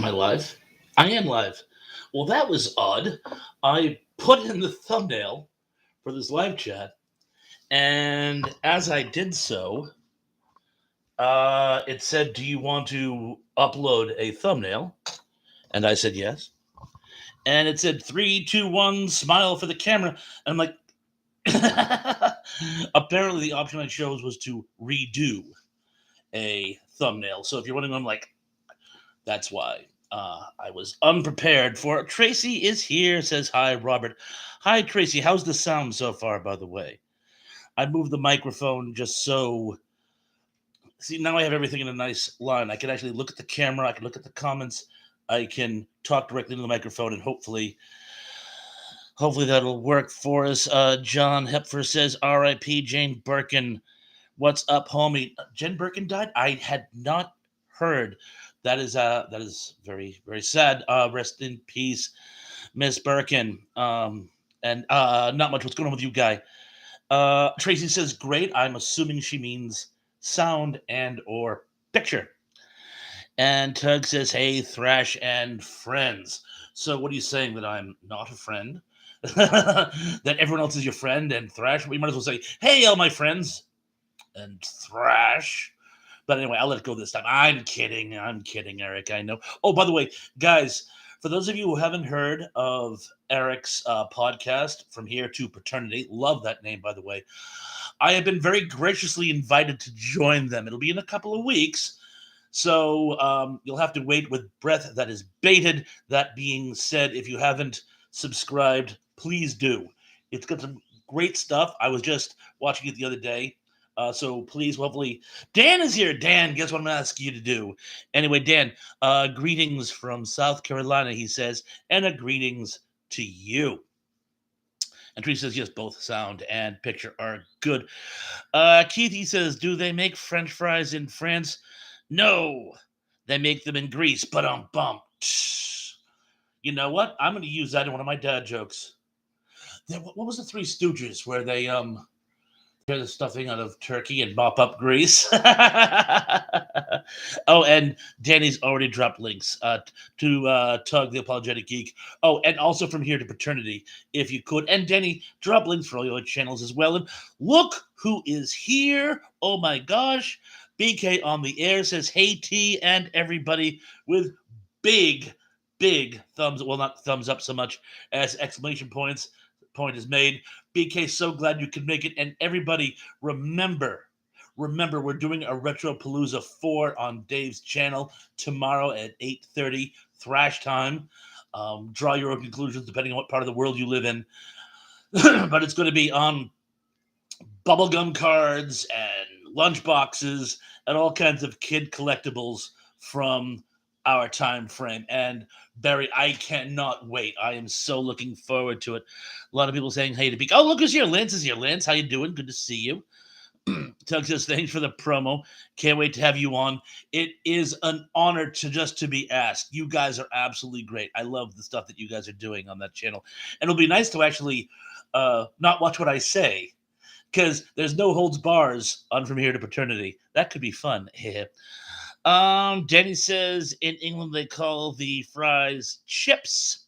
I live? I am live. Well, that was odd. I put in the thumbnail for this live chat, and as I did so, it said, "Do you want to upload a thumbnail?" And I said yes. And it said 3, 2, 1, smile for the camera. And I'm like, apparently the option I chose was to redo a thumbnail. So if you're wondering, I'm like, that's why. I was unprepared for it. Tracy is here, says hi, Robert. Hi, Tracy. How's the sound so far, by the way? I moved the microphone just so. See, now I have everything in a nice line. I can actually look at the camera, I can look at the comments, I can talk directly into the microphone, and hopefully that'll work for us. John Hepfer says, R.I.P. Jane Birkin. What's up, homie? Jen Birkin died? I had not heard. That is very, very sad. Rest in peace, Miss Birkin. And not much. What's going on with you, guy? Tracy says great. I'm assuming she means sound and or picture. And Tug says, hey, Thrash and friends. So what are you saying, that I'm not a friend? That everyone else is your friend and Thrash? We might as well say, hey, all my friends and Thrash. But anyway, I'll let it go this time. I'm kidding. I'm kidding, Eric. I know. Oh, by the way, guys, for those of you who haven't heard of Eric's podcast, From Here to Paternity, love that name, by the way. I have been very graciously invited to join them. It'll be in a couple of weeks. So you'll have to wait with breath that is bated. That being said, if you haven't subscribed, please do. It's got some great stuff. I was just watching it the other day. So please, hopefully, Dan is here. Dan, guess what I'm going to ask you to do? Anyway, Dan, greetings from South Carolina, he says, and a greetings to you. And Tree says, yes, both sound and picture are good. Keith, he says, do they make French fries in France? No, they make them in Greece. But bum. You know what? I'm going to use that in one of my dad jokes. What was the Three Stooges where they tear the stuffing out of turkey and mop up grease? Oh, and Danny's already dropped links to Tug the Apologetic Geek. Oh, and also From Here to Paternity, if you could. And Danny, drop links for all your channels as well. And look who is here. Oh my gosh. BK on the air says, hey T and everybody, with big, big thumbs, well, not thumbs up so much as exclamation points. Point is made. BK, so glad you could make it. And everybody, remember, we're doing a Retro Palooza 4 on Dave's channel tomorrow at 8:30 Thrash time. Draw your own conclusions depending on what part of the world you live in. But it's going to be on bubblegum cards and lunch boxes and all kinds of kid collectibles from our time frame. And Barry, I cannot wait. I am so looking forward to it. A lot of people saying hey to Beak. Oh, look who's here. Lance is here. Lance, how you doing? Good to see you. Tug says thanks for the promo. Can't wait to have you on. It is an honor to be asked. You guys are absolutely great. I love the stuff that you guys are doing on that channel. And it'll be nice to actually not watch what I say, because there's no holds bars on From Here to Paternity. That could be fun. Danny says in England they call the fries chips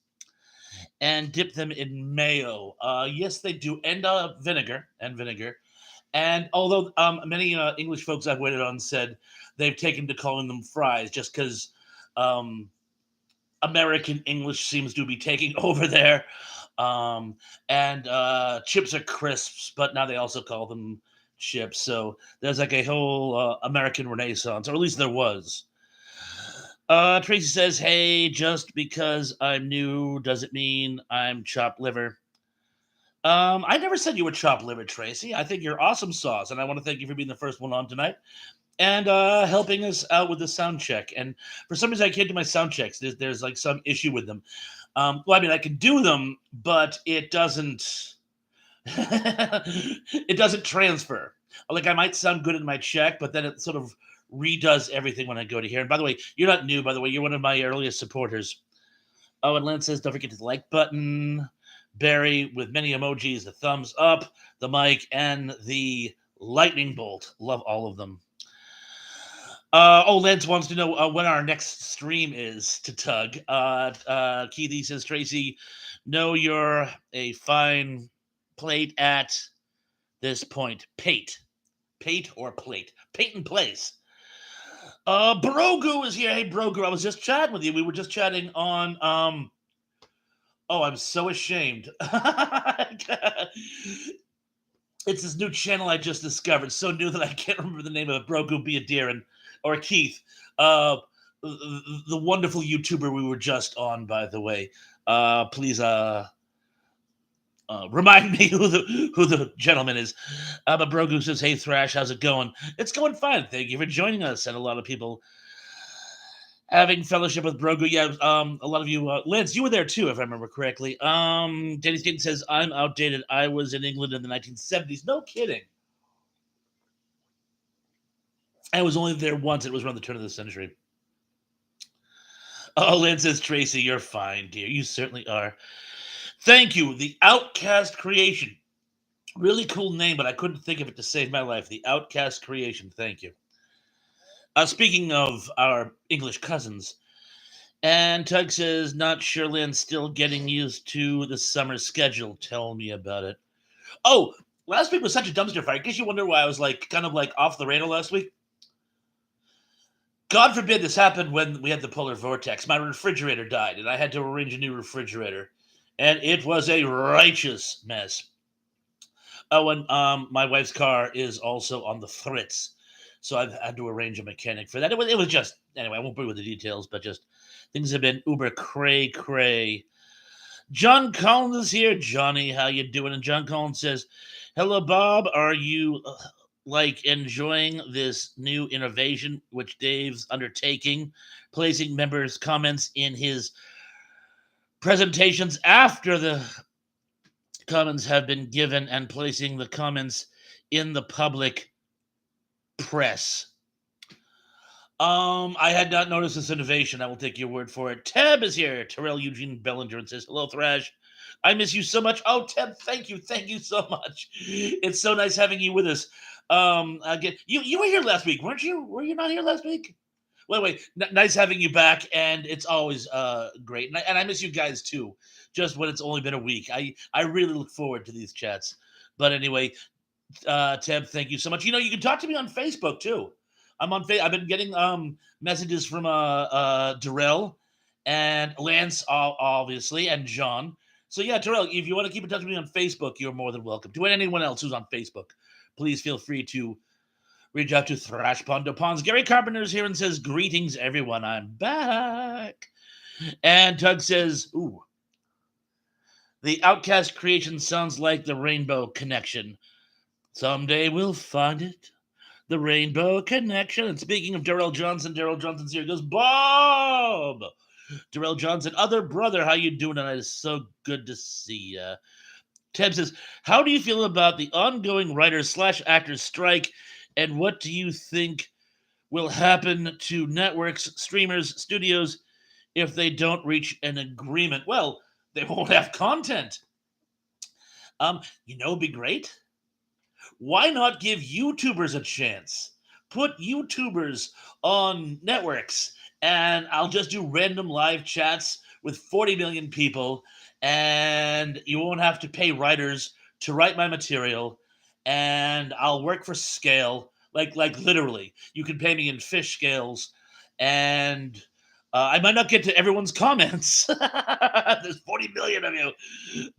and dip them in mayo. Yes, they do, and vinegar. And although many English folks I've waited on said they've taken to calling them fries just because American English seems to be taking over there. And chips are crisps, but now they also call them chips. So there's like a whole American renaissance, or at least there was. Tracy says, hey, just because I'm new doesn't mean I'm chopped liver. I never said you were chopped liver, Tracy. I think you're awesome sauce, and I want to thank you for being the first one on tonight and helping us out with the sound check. And for some reason, I can't do my sound checks. There's like some issue with them. Well, I mean, I can do them, but it doesn't. It doesn't transfer. Like I might sound good in my check, but then it sort of redoes everything when I go to here. And by the way, you're not new. By the way, you're one of my earliest supporters. Oh, and Lance says, don't forget the like button. Barry with many emojis, the thumbs up, the mic, and the lightning bolt. Love all of them. Lance wants to know when our next stream is to Tug. Keithy says, Tracy, know you're a fine plate at this point. Pate or plate. Peyton Place. Brogu is here. Hey, Brogu, I was just chatting with you. We were just chatting on, oh, I'm so ashamed. It's this new channel I just discovered. So new that I can't remember the name of it. Brogu Be a Deer or Keith. Uh, the wonderful YouTuber we were just on, by the way. Please remind me who the gentleman is. But Brogu says, "Hey Thrash, how's it going? It's going fine. Thank you for joining us." And a lot of people having fellowship with Brogu. Yeah, a lot of you, Lance, you were there too, if I remember correctly. Danny Staten says, "I'm outdated. I was in England in the 1970s." No kidding. I was only there once. It was around the turn of the century. Oh, Lance says, Tracy, you're fine, dear. You certainly are. Thank you. The Outcast Creation. Really cool name, but I couldn't think of it to save my life. The Outcast Creation. Thank you. Speaking of our English cousins, and Tug says, not sure Lynn's still getting used to the summer schedule. Tell me about it. Oh, last week was such a dumpster fire. I guess you wonder why I was like kind of like off the radar last week. God forbid this happened when we had the polar vortex. My refrigerator died, and I had to arrange a new refrigerator, and it was a righteous mess. Oh, and my wife's car is also on the fritz, so I've had to arrange a mechanic for that. It was just anyway. I won't bore you with the details, but just things have been uber cray. John Collins is here. Johnny, how you doing? And John Collins says, "Hello, Bob. Are you like enjoying this new innovation which Dave's undertaking, placing members' comments in his presentations after the comments have been given and placing the comments in the public press?" I had not noticed this innovation. I will take your word for it. Tab is here. Terrell Eugene Bellinger and says, "Hello, Thrash. I miss you so much." Oh, Tab, thank you. Thank you so much. It's so nice having you with us. Again, you were here last week, weren't you? Were you not here last week? Wait. Nice having you back, and it's always great. And I miss you guys too. Just when it's only been a week, I really look forward to these chats. But anyway, Tab, thank you so much. You can talk to me on Facebook too. I'm on. I've been getting messages from Darrell and Lance, obviously, and John. So yeah, Darrell, if you want to keep in touch with me on Facebook, you're more than welcome. To anyone else who's on Facebook, please feel free to reach out to Thrash Pondo Ponds. Gary Carpenter's here and says, "Greetings, everyone. I'm back." And Tug says, "Ooh, the Outcast creation sounds like the Rainbow Connection. Someday we'll find it. The Rainbow Connection." And speaking of Darrell Johnson's here. Goes, "Bob, Darrell Johnson, other brother, how you doing tonight? It's so good to see ya." Ted says, "How do you feel about the ongoing writers/actors strike, and what do you think will happen to networks, streamers, studios if they don't reach an agreement?" Well, they won't have content. It'd be great. Why not give YouTubers a chance? Put YouTubers on networks, and I'll just do random live chats with 40 million people, and you won't have to pay writers to write my material, and I'll work for scale, like literally. You can pay me in fish scales, and I might not get to everyone's comments. There's 40 million of you.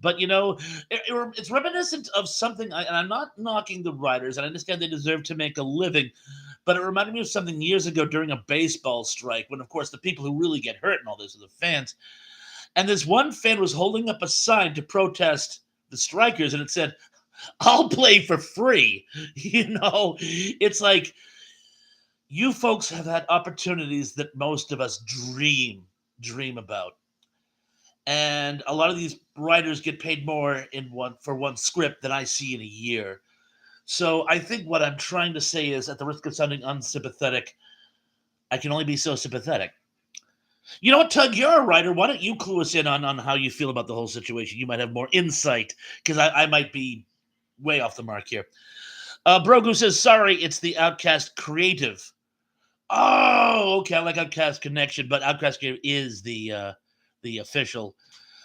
But it's reminiscent of something, and I'm not knocking the writers, and I understand they deserve to make a living, but it reminded me of something years ago during a baseball strike, when, of course, the people who really get hurt and all this are the fans. And this one fan was holding up a sign to protest the strikers, and it said, "I'll play for free." It's like, you folks have had opportunities that most of us dream about, and a lot of these writers get paid more for one script than I see in a year. So I think what I'm trying to say is, at the risk of sounding unsympathetic, I can only be so sympathetic. You know what, Tug, you're a writer. Why don't you clue us in on how you feel about the whole situation? You might have more insight, because I might be way off the mark here. Brogu says, "Sorry, it's the Outcast Creative." Oh, okay. I like Outcast Connection, but Outcast Game is the official.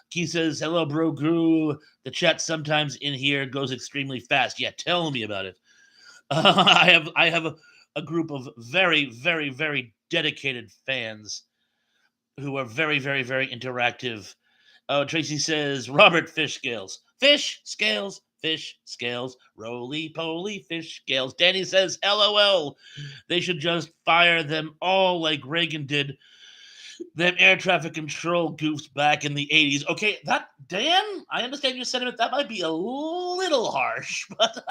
Keith says, "Hello, bro, Gru. The chat sometimes in here goes extremely fast. Yeah, tell me about it. I have a group of very, very, very dedicated fans who are very, very, very interactive. Oh, Tracy says Robert fish scales, roly poly fish scales. Danny says, LOL. They should just fire them all like Reagan did them air traffic control goofs back in the 80s. Okay, that, Dan, I understand your sentiment. That might be a little harsh, but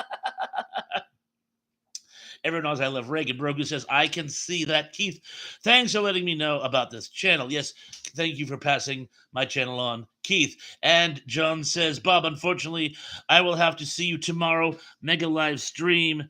everyone knows I love Reagan. Brogu says, I can see that. Keith, thanks for letting me know about this channel. Yes, thank you for passing my channel on, Keith. And John says, Bob, unfortunately, I will have to see you tomorrow. Mega live stream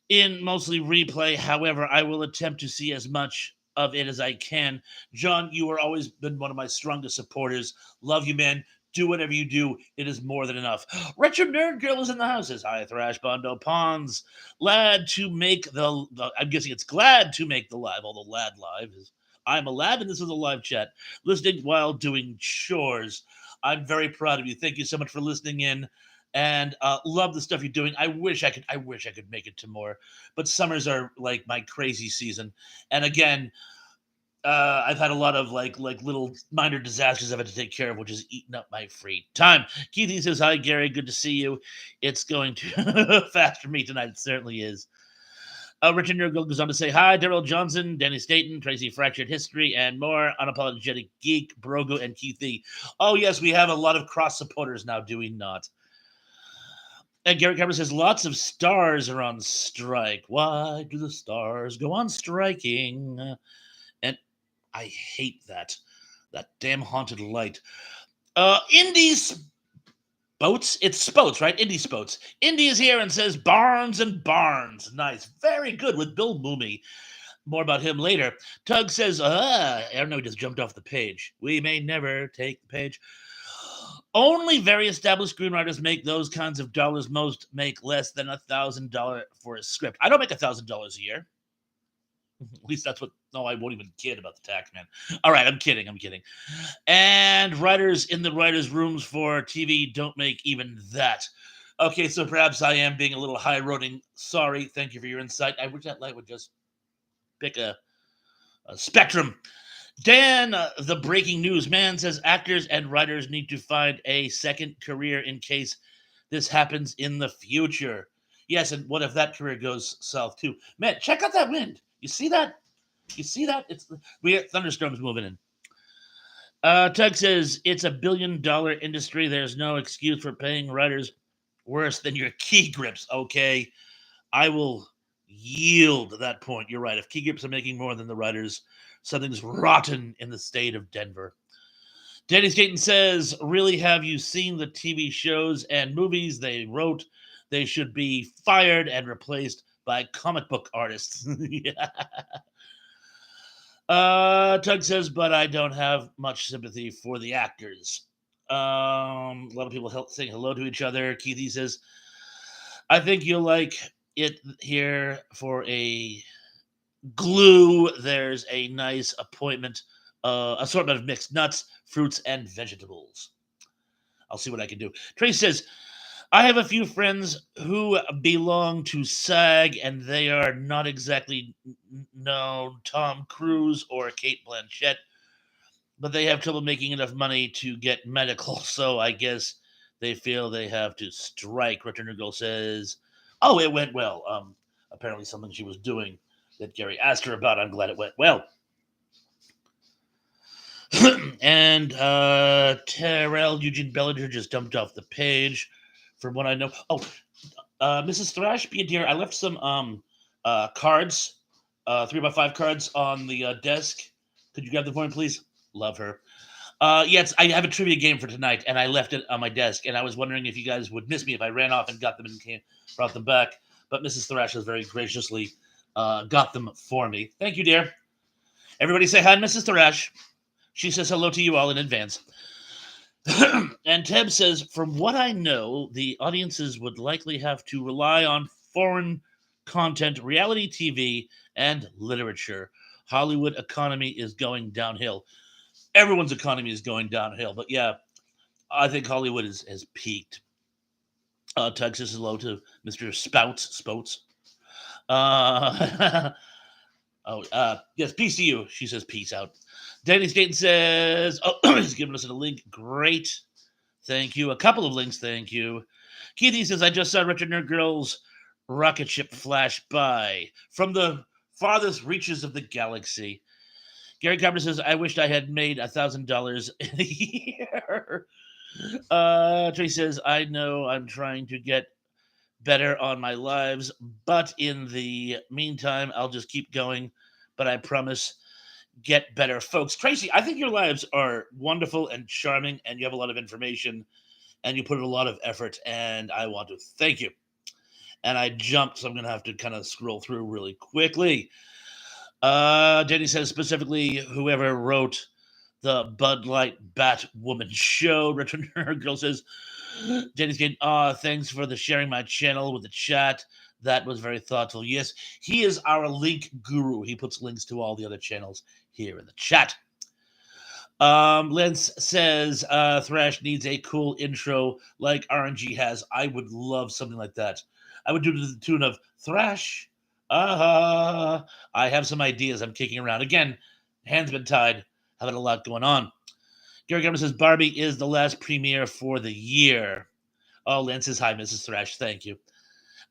in mostly replay. However, I will attempt to see as much of it as I can. John, you have always been one of my strongest supporters. Love you, man. Do whatever you do. It is more than enough. Retro Nerd Girl is in the house. Says, hi, Thrash Bondo Pawns. Lad to make I'm guessing it's glad to make the live, although Lad live is, I'm a lad and this is a live chat. Listening while doing chores. I'm very proud of you. Thank you so much for listening in. And love the stuff you're doing. I wish I could make it to more, but summers are like my crazy season. And again, I've had a lot of like little minor disasters I've had to take care of, which is eating up my free time. Keithy says, hi, Gary. Good to see you. It's going to fast for me tonight. It certainly is. Richard Nurgle goes on to say, hi, Daryl Johnson, Danny Staten, Tracy Fractured History, and more. Unapologetic Geek, Brogo, and Keithy. Oh, yes, we have a lot of cross supporters now, do we not? And Garrett Cameron says, lots of stars are on strike. Why do the stars go on striking? And I hate that damn haunted light. Indy's Boats? It's Spoats, right? Indy Spoats. Indy is here and says Barnes and Barnes. Nice. Very good with Bill Mooney. More about him later. Tug says, I don't know, he just jumped off the page. We may never take the page. Only very established screenwriters make those kinds of dollars. Most make less than $1,000 for a script. I don't make $1,000 a year. At least that's what. No, I won't even kid about the tax man. All right, I'm kidding. And writers in the writers' rooms for TV don't make even that. Okay, so perhaps I am being a little high-roading. Sorry. Thank you for your insight. I wish that light would just pick a spectrum. Dan, the breaking news man, says actors and writers need to find a second career in case this happens in the future. Yes, and what if that career goes south too? Man, check out that wind. You see that? We have thunderstorms moving in. Tug says it's $1 billion industry. There's no excuse for paying writers worse than your key grips. Okay, I will yield to that point. You're right. If key grips are making more than the writers, something's rotten in the state of Denver. Danny Staten says, really, have you seen the TV shows and movies they wrote? They should be fired and replaced by comic book artists. Yeah. Tug says, but I don't have much sympathy for the actors. A lot of people saying hello to each other. Keithy says, I think you'll like it here for a glue. There's a nice assortment of mixed nuts, fruits, and vegetables. I'll see what I can do. Trace says, I have a few friends who belong to SAG, and they are not exactly known Tom Cruise or Kate Blanchett, but they have trouble making enough money to get medical, so I guess they feel they have to strike. Returner Girl says, oh, it went well. Apparently something she was doing that Gary asked her about. I'm glad it went well. And Terrell Eugene Bellinger just dumped off the page. From what I know. Oh, Mrs. Thrash, be a dear. I left some cards, 3x5 cards on the desk. Could you grab them for me, please? Love her. Yes, I have a trivia game for tonight, and I left it on my desk. And I was wondering if you guys would miss me if I ran off and got them and brought them back. But Mrs. Thrash has very graciously got them for me. Thank you, dear. Everybody say hi, Mrs. Thrash. She says hello to you all in advance. And Teb says, from what I know, the audiences would likely have to rely on foreign content, reality TV, and literature. Hollywood economy is going downhill. Everyone's economy is going downhill, but yeah, I think Hollywood has peaked. Texas is low to Mr. Spouts. Uh, yes, peace to you. She says peace out. Danny Staten says, oh, he's giving us a link. Great. Thank you. A couple of links. Thank you. Keithy says, I just saw Richard Nerd Girl's rocket ship flash by from the farthest reaches of the galaxy. Gary Carpenter says, I wished I had made $1,000 in a year. Tracy says, I know I'm trying to get better on my lives, but in the meantime, I'll just keep going. But I promise, get better. Folks, Tracy, I think your lives are wonderful and charming, and you have a lot of information, and you put in a lot of effort, and I want to thank you. And I jumped, so I'm going to have to kind of scroll through really quickly. Danny says specifically whoever wrote the Bud Light Batwoman show. Richard Girl says, Danny's getting, thanks for the sharing my channel with the chat. That was very thoughtful. Yes, he is our link guru. He puts links to all the other channels here in the chat. Lance says, Thrash needs a cool intro like RNG has. I would love something like that. I would do to the tune of Thrash. I have some ideas I'm kicking around. Again, hands been tied. Having a lot going on. Gary Gummer says, Barbie is the last premiere for the year. Oh, Lance says, hi, Mrs. Thrash. Thank you.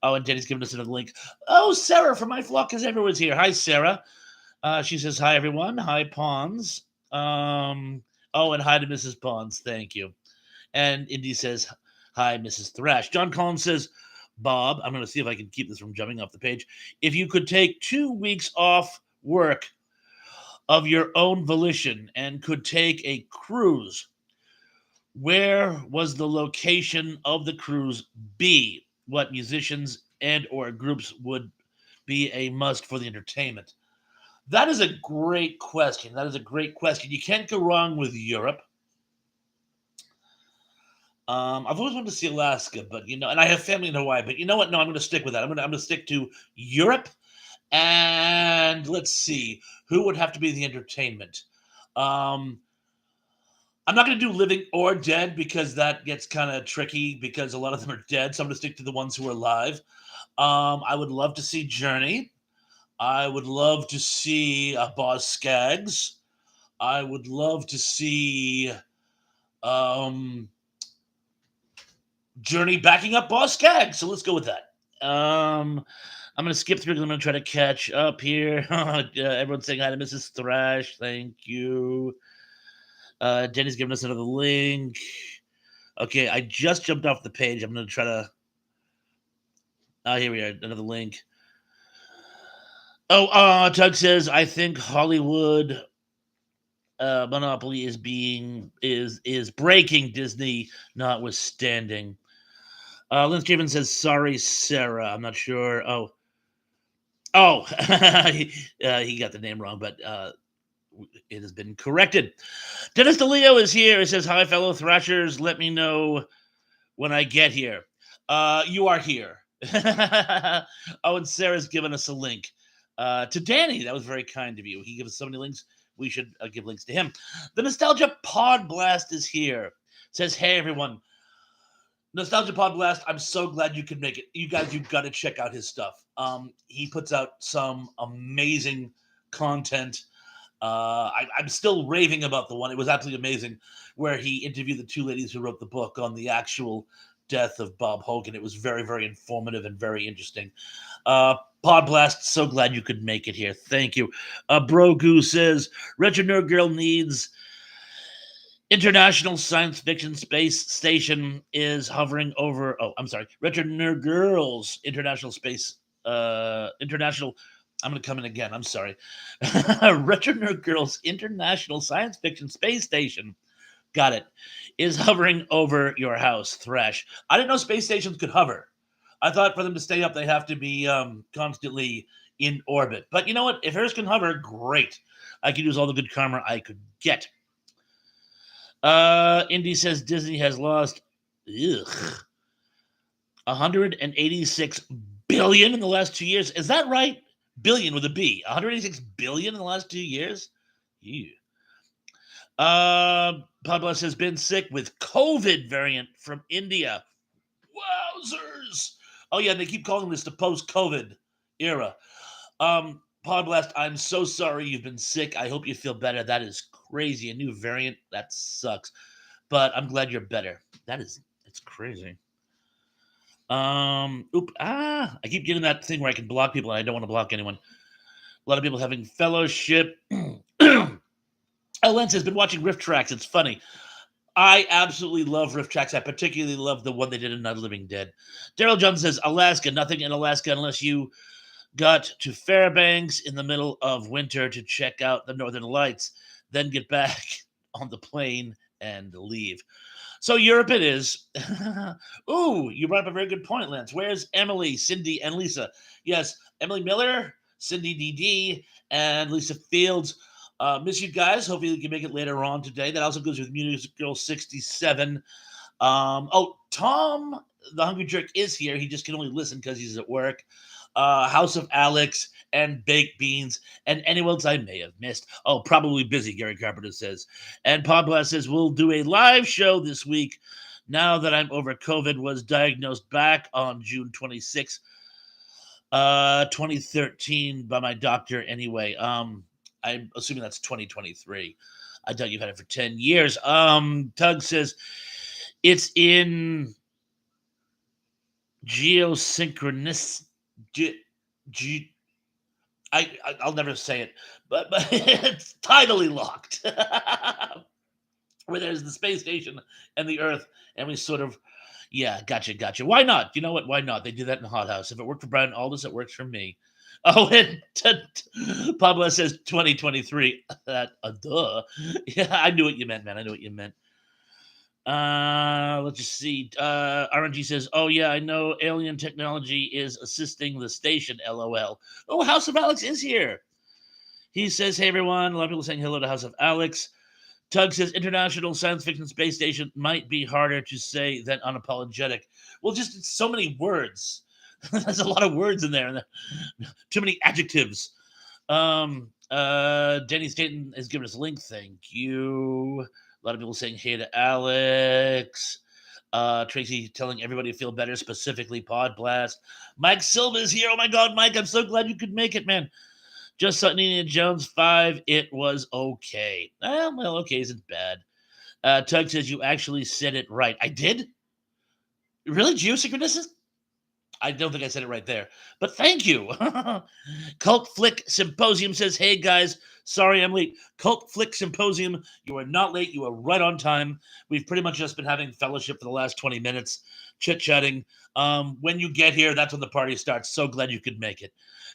Oh, and Jenny's giving us another link. Oh, Sarah from My Flock is Everyone's here. Hi, Sarah. She says, hi, everyone. Hi, Pawns. And hi to Mrs. Pawns. Thank you. And Indy says, hi, Mrs. Thrash. John Collins says, Bob, I'm going to see if I can keep this from jumping off the page. If you could take 2 weeks off work of your own volition and could take a cruise, where was the location of the cruise be? What musicians and or groups would be a must for the entertainment? That is a great question. You can't go wrong with Europe. I've always wanted to see Alaska, but and I have family in Hawaii. But you know what? No, I'm going to stick with that. I'm going to stick to Europe, and let's see who would have to be the entertainment. I'm not going to do living or dead because that gets kind of tricky because a lot of them are dead. So I'm going to stick to the ones who are alive. I would love to see Journey. I would love to see Boz Scaggs. I would love to see Journey backing up Boz Scaggs. So let's go with that. I'm going to skip through because I'm going to try to catch up here. Everyone's saying hi to Mrs. Thrash. Thank you. Jenny's giving us another link. Okay, I just jumped off the page. I'm going to try to... here we are. Another link. Tug says, I think Hollywood monopoly is breaking, Disney notwithstanding. Lynn Craven says, sorry, Sarah. I'm not sure. He got the name wrong, but it has been corrected. Dennis DeLeo is here. He says, hi, fellow Thrashers. Let me know when I get here. You are here. And Sarah's given us a link to Danny. That was very kind of you. He gives us so many links. We should give links to him. The Nostalgia Pod Blast is here. Says, hey, everyone. Nostalgia Pod Blast, I'm so glad you could make it. You guys, you've got to check out his stuff. He puts out some amazing content. I'm still raving about the one. It was absolutely amazing where he interviewed the two ladies who wrote the book on the actual death of Bob Hogan. It was very, very informative and very interesting. Pod Blast, so glad you could make it here. Thank you. Bro Goo says, Retro Nerd Girl needs International Science Fiction Space Station is hovering over. Retro Nerd Girls International Space International. I'm going to come in again. I'm sorry. Retro Nerd Girls International Science Fiction Space Station. Got it. Is hovering over your house, Thrash. I didn't know space stations could hover. I thought for them to stay up, they have to be constantly in orbit. But you know what? If hers can hover, great. I could use all the good karma I could get. Indy says Disney has lost $186 billion in the last 2 years. Is that right? Billion with a B. 186 billion in the last 2 years. Ew. Pablo has been sick with COVID variant from India. Wowzers! Oh yeah, they keep calling this the post-COVID era. Podblast, I'm so sorry you've been sick. I hope you feel better. That is crazy. A new variant, that sucks. But I'm glad you're better. It's crazy. I keep getting that thing where I can block people and I don't want to block anyone. A lot of people having fellowship. Lens has been watching Rift Tracks. It's funny. I absolutely love Rift Tracks. I particularly love the one they did in Night of the Living Dead. Daryl Johnson says, Alaska, nothing in Alaska unless you got to Fairbanks in the middle of winter to check out the Northern Lights, then get back on the plane and leave. So Europe it is. Ooh, you brought up a very good point, Lance. Where's Emily, Cindy, and Lisa? Yes, Emily Miller, Cindy DD, and Lisa Fields. Miss you guys. Hopefully you can make it later on today. That also goes with Music Girl 67. Tom, the Hungry Jerk, is here. He just can only listen because he's at work. House of Alex and Baked Beans and anyone else I may have missed. Oh, probably busy, Gary Carpenter says. And Podblast says, we'll do a live show this week now that I'm over COVID, was diagnosed back on June 26th, 2013 by my doctor anyway. I'm assuming that's 2023. I doubt you've had it for 10 years. Tug says, it's in geosynchronous. I'll never say it, but it's tidally locked, where there's the space station and the Earth, and we sort of, yeah, gotcha. Why not? You know what? Why not? They do that in Hot House. If it worked for Brian Aldiss, it works for me. Oh, and Pablo says 2023. Duh. Yeah, I knew what you meant, man. I knew what you meant. Let's just see. RNG says, "Oh yeah, I know alien technology is assisting the station." LOL. Oh, House of Alex is here. He says, "Hey everyone." A lot of people saying hello to House of Alex. Tug says, "International Science Fiction Space Station might be harder to say than unapologetic." Well, just so many words. There's a lot of words in there. Too many adjectives. Danny Staten has given us a link. Thank you. A lot of people saying hey to Alex. Tracy telling everybody to feel better, specifically Pod Blast. Mike Silva is here. Oh my God, Mike, I'm so glad you could make it, man. Just saw Indiana Jones 5. It was okay. Well, okay isn't bad. Tug says you actually said it right. I did? Really? Geosynchronicity? I don't think I said it right there, but thank you. Cult Flick Symposium says, hey guys, sorry I'm late. Cult Flick Symposium, you are not late. You are right on time. We've pretty much just been having fellowship for the last 20 minutes, chit-chatting. When you get here, that's when the party starts. So glad you could make it.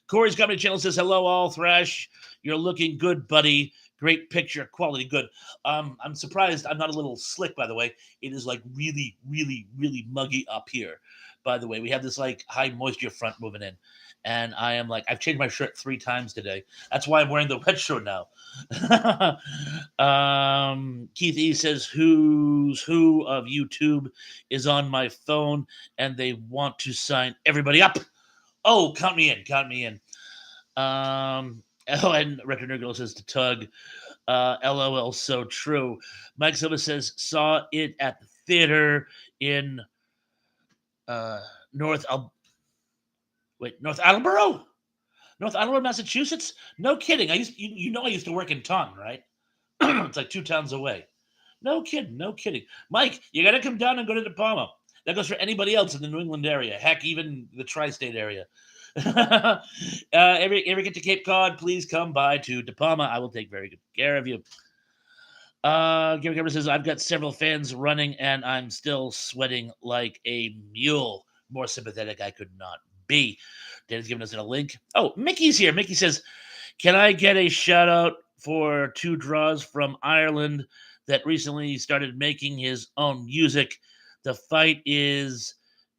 Corey's Comedy Channel says, hello all, Thrash. You're looking good, buddy. Great picture, quality good. I'm surprised I'm not a little slick, by the way. It is like really, really, really muggy up here. By the way, we have this like high moisture front moving in, and I am like, I've changed my shirt 3 times today. That's why I'm wearing the red shirt now. Keith E says, who's who of YouTube is on my phone and they want to sign everybody up. Oh, count me in. And Retro Nerd says to Tug, LOL, so true. Mike Silva says, saw it at the theater in North Attleboro, Massachusetts. No kidding. I used to work in Taunton, right? It's like 2 towns away. No kidding. Mike, you got to come down and go to De Palma. That goes for anybody else in the New England area. Heck, even the tri-state area. Ever get to Cape Cod, please come by to De Palma. I will take very good care of you. Gary Cameron says, I've got several fans running and I'm still sweating like a mule. More sympathetic I could not be. Dan's giving us a link. Oh, Mickey's here. Mickey says, can I get a shout out for 2 draws from Ireland that recently started making his own music? The fight is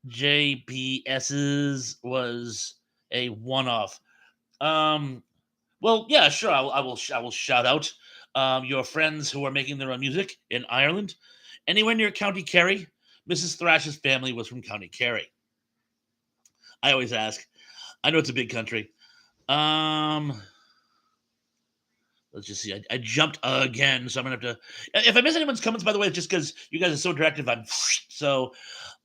JPS's was a one-off. Well, yeah, sure. I will shout out your friends who are making their own music in Ireland. Anywhere near County Kerry, Mrs. Thrash's family was from County Kerry. I always ask. I know it's a big country. Um, let's just see. I jumped again, so I'm gonna have to. If I miss anyone's comments, by the way, it's just because you guys are so directive. I'm so.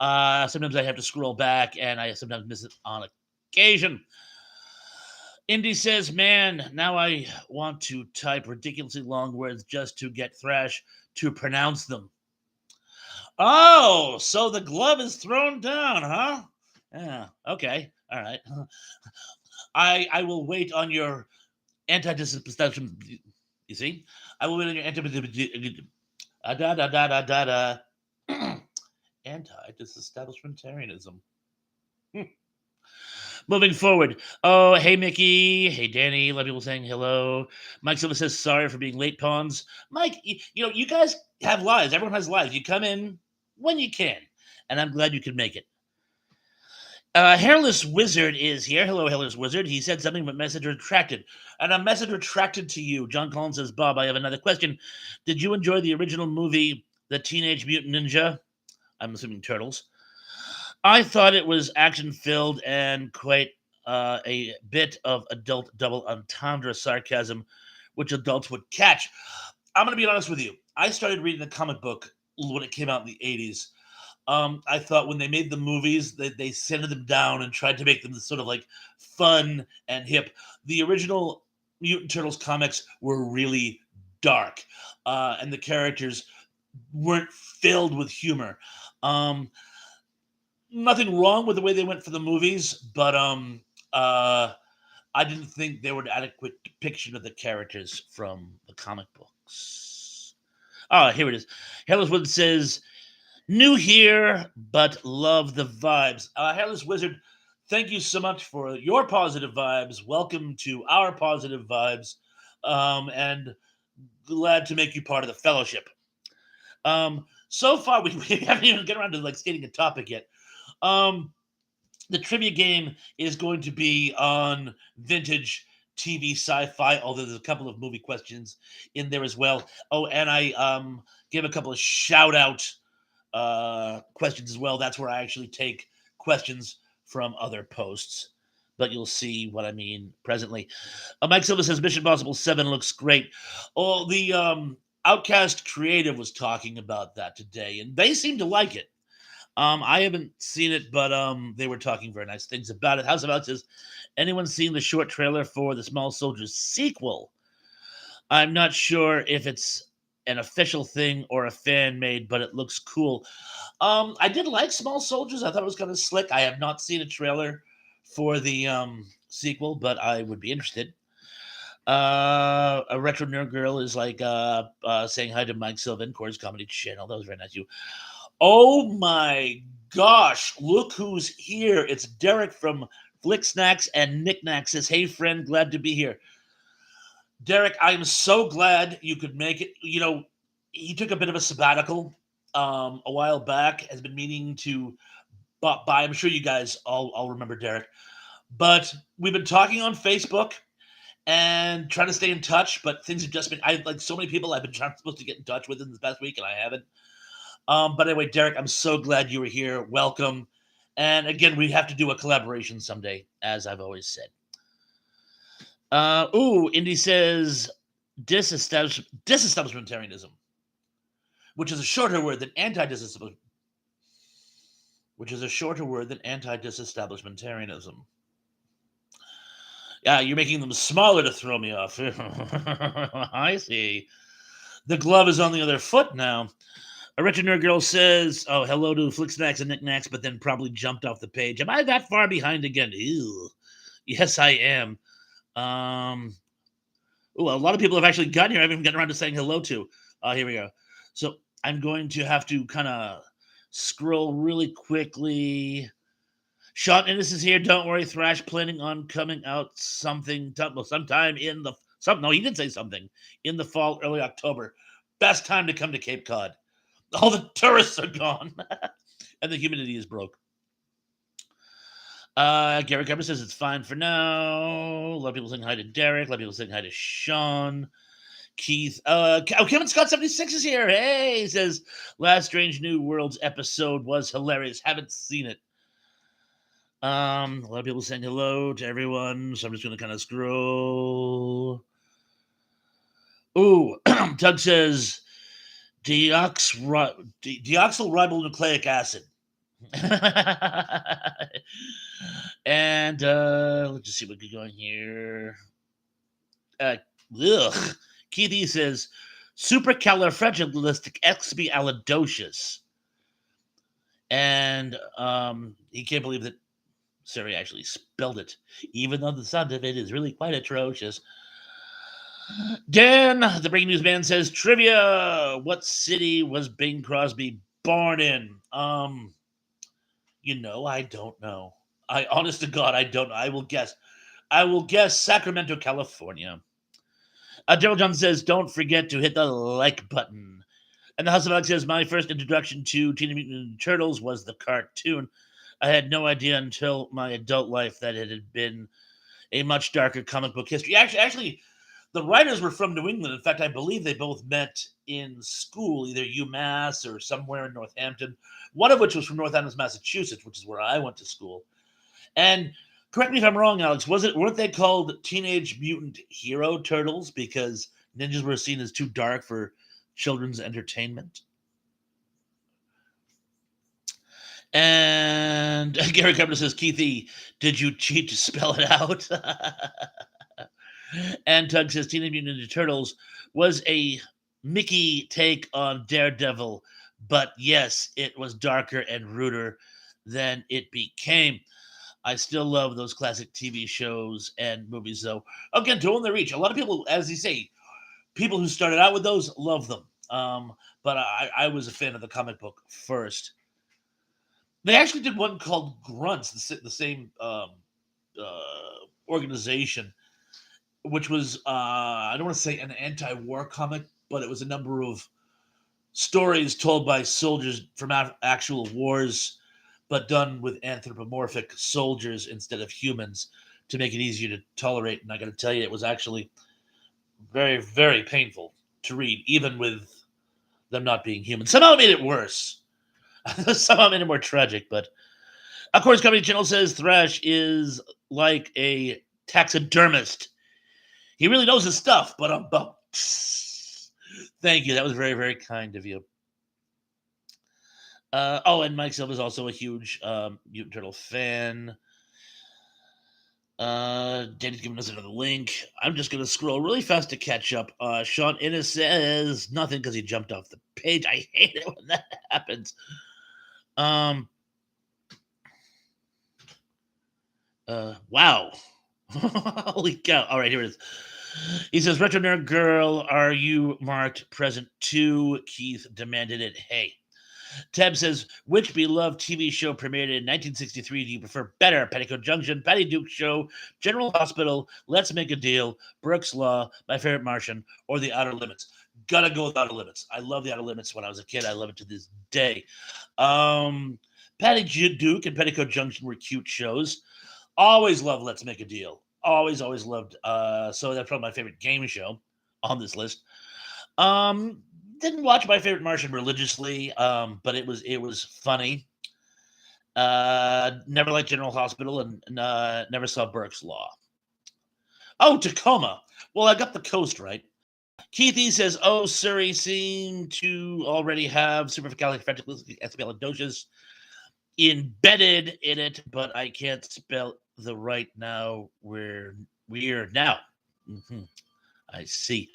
Sometimes I have to scroll back, and I sometimes miss it on occasion. Indy says, "Man, now I want to type ridiculously long words just to get Thrash to pronounce them." Oh, so the glove is thrown down, huh? Yeah. Okay. All right. I will wait on your anti-disestablishment. You see, I will wait on your da da da da da da anti-disestablishmentarianism. Moving forward. Oh, hey Mickey. Hey Danny. A lot of people saying hello. Mike Silva says sorry for being late, pawns. Mike, you guys have lives. Everyone has lives. You come in when you can, and I'm glad you could make it. Hairless Wizard is here. Hello, Hairless Wizard. He said something, but message retracted. And a message retracted to you. John Collins says, Bob, I have another question. Did you enjoy the original movie, The Teenage Mutant Ninja? I'm assuming Turtles. I thought it was action-filled and quite a bit of adult double entendre sarcasm, which adults would catch. I'm going to be honest with you. I started reading the comic book when it came out in the 80s. I thought when they made the movies that they centered them down and tried to make them sort of like fun and hip. The original Mutant Turtles comics were really dark, and the characters weren't filled with humor. Um, Nothing wrong with the way they went for the movies, but I didn't think they were an adequate depiction of the characters from the comic books. Oh, here it is. Hellas Wood says, new here, but love the vibes. Hairless Wizard, thank you so much for your positive vibes. Welcome to our positive vibes, and glad to make you part of the fellowship. So far, we haven't even get around to like stating a topic yet. Um, the trivia game is going to be on vintage TV sci-fi, although there's a couple of movie questions in there as well. Oh, and I give a couple of shout out questions as well. That's where I actually take questions from other posts. But you'll see what I mean presently. Mike Silva says Mission Impossible 7 looks great. Oh, the Outcast Creative was talking about that today, and they seem to like it. I haven't seen it, but they were talking very nice things about it. House of Alex says, anyone seen the short trailer for the Small Soldiers sequel? I'm not sure if it's an official thing or a fan made, but it looks cool. I did like Small Soldiers. I thought it was kind of slick. I have not seen a trailer for the sequel, but I would be interested. A retro nerd girl is like saying hi to Mike Sylvan, Corey's comedy channel. That was very nice of you. Oh my gosh, look who's here. It's Derek from Flick Snacks and Knickknacks says, hey friend, glad to be here. Derek, I am so glad you could make it. He took a bit of a sabbatical a while back, has been meaning to buy. I'm sure you guys all remember Derek. But we've been talking on Facebook and trying to stay in touch, but things have just been, I like so many people I've been supposed to get in touch with in this past week, and I haven't. But anyway, Derek, I'm so glad you were here. Welcome. And again, we have to do a collaboration someday, as I've always said. Indy says disestablishmentarianism, which is a shorter word than anti-disestablishmentarianism. Yeah, you're making them smaller to throw me off. I see. The glove is on the other foot now. A Richard Nerd Girl says, oh, hello to Flick Snacks and Knickknacks, but then probably jumped off the page. Am I that far behind again? Ew. Yes, I am. A lot of people have actually gotten here. I haven't even gotten around to saying hello to. Here we go. So I'm going to have to kind of scroll really quickly. Sean Ennis is here. Don't worry, Thrash planning on coming out sometime in the no, he did say something in the fall, early October. Best time to come to Cape Cod. All the tourists are gone, and the humidity is broke. Gary Garber says it's fine for now. A lot of people saying hi to Derek. A lot of people saying hi to Sean. Keith. Kevin Scott 76 is here. Hey, he says last Strange New Worlds episode was hilarious. Haven't seen it. A lot of people saying hello to everyone, so I'm just going to kind of scroll. Ooh, Doug says deoxyribonucleic acid. And let's just see what we're going here. Ugh. Keith E says supercalifragilisticexpialidocious. And he can't believe that Siri actually spelled it, even though the sound of it is really quite atrocious. Dan, the breaking news man, says trivia. What city was Bing Crosby born in? I don't know. I honest to God, I don't know. I will guess. Sacramento, California. Daryl Johnson says, don't forget to hit the like button. And the House of Alex says, my first introduction to Teenage Mutant Ninja Turtles was the cartoon. I had no idea until my adult life that it had been a much darker comic book history. Actually, the writers were from New England. In fact, I believe they both met in school, either UMass or somewhere in Northampton. One of which was from Northampton, Massachusetts, which is where I went to school. And correct me if I'm wrong, Alex. Weren't they called Teenage Mutant Hero Turtles because ninjas were seen as too dark for children's entertainment? And Gary Carpenter says, Keithy, did you cheat to spell it out? And Tug says, Teenage Mutant Ninja Turtles was a Mickey take on Daredevil, but yes, it was darker and ruder than it became. I still love those classic TV shows and movies, though. Again, to own their reach. A lot of people, as you say, people who started out with those love them. But I was a fan of the comic book first. They actually did one called Grunts, the same organization, which was I don't want to say an anti-war comic, but it was a number of stories told by soldiers from actual wars, but done with anthropomorphic soldiers instead of humans to make it easier to tolerate. And I got to tell you, it was actually very, very painful to read, even with them not being human. Somehow it made it worse. Somehow it made it more tragic. But of course, Comedy Channel says Thrash is like a taxidermist. He really knows his stuff, but thank you. That was very, very kind of you. And Mike Silva is also a huge Mutant Turtle fan. Danny's giving us another link. I'm just going to scroll really fast to catch up. Sean Innes says nothing because he jumped off the page. I hate it when that happens. Wow. Holy cow. All right, here it is. He says, Retro Nerd Girl, are you marked present too? Keith demanded it. Hey. Tab says, which beloved TV show premiered in 1963 do you prefer better? Petticoat Junction, Patty Duke Show, General Hospital, Let's Make a Deal, Brooks Law, My Favorite Martian, or The Outer Limits? Gotta go with Outer Limits. I love The Outer Limits when I was a kid. I love it to this day. Patty Duke and Petticoat Junction were cute shows. Always loved Let's Make a Deal. Always loved. So that's probably my favorite game show on this list. Didn't watch My Favorite Martian religiously, but it was funny. Never liked General Hospital and never saw Burke's Law. Oh, Tacoma. Well, I got the coast right. Keithy says, oh, Surrey seem to already have supercalifragilisticexpialidocious embedded in it, but I can't spell the right now. We're now. Mm-hmm. I see.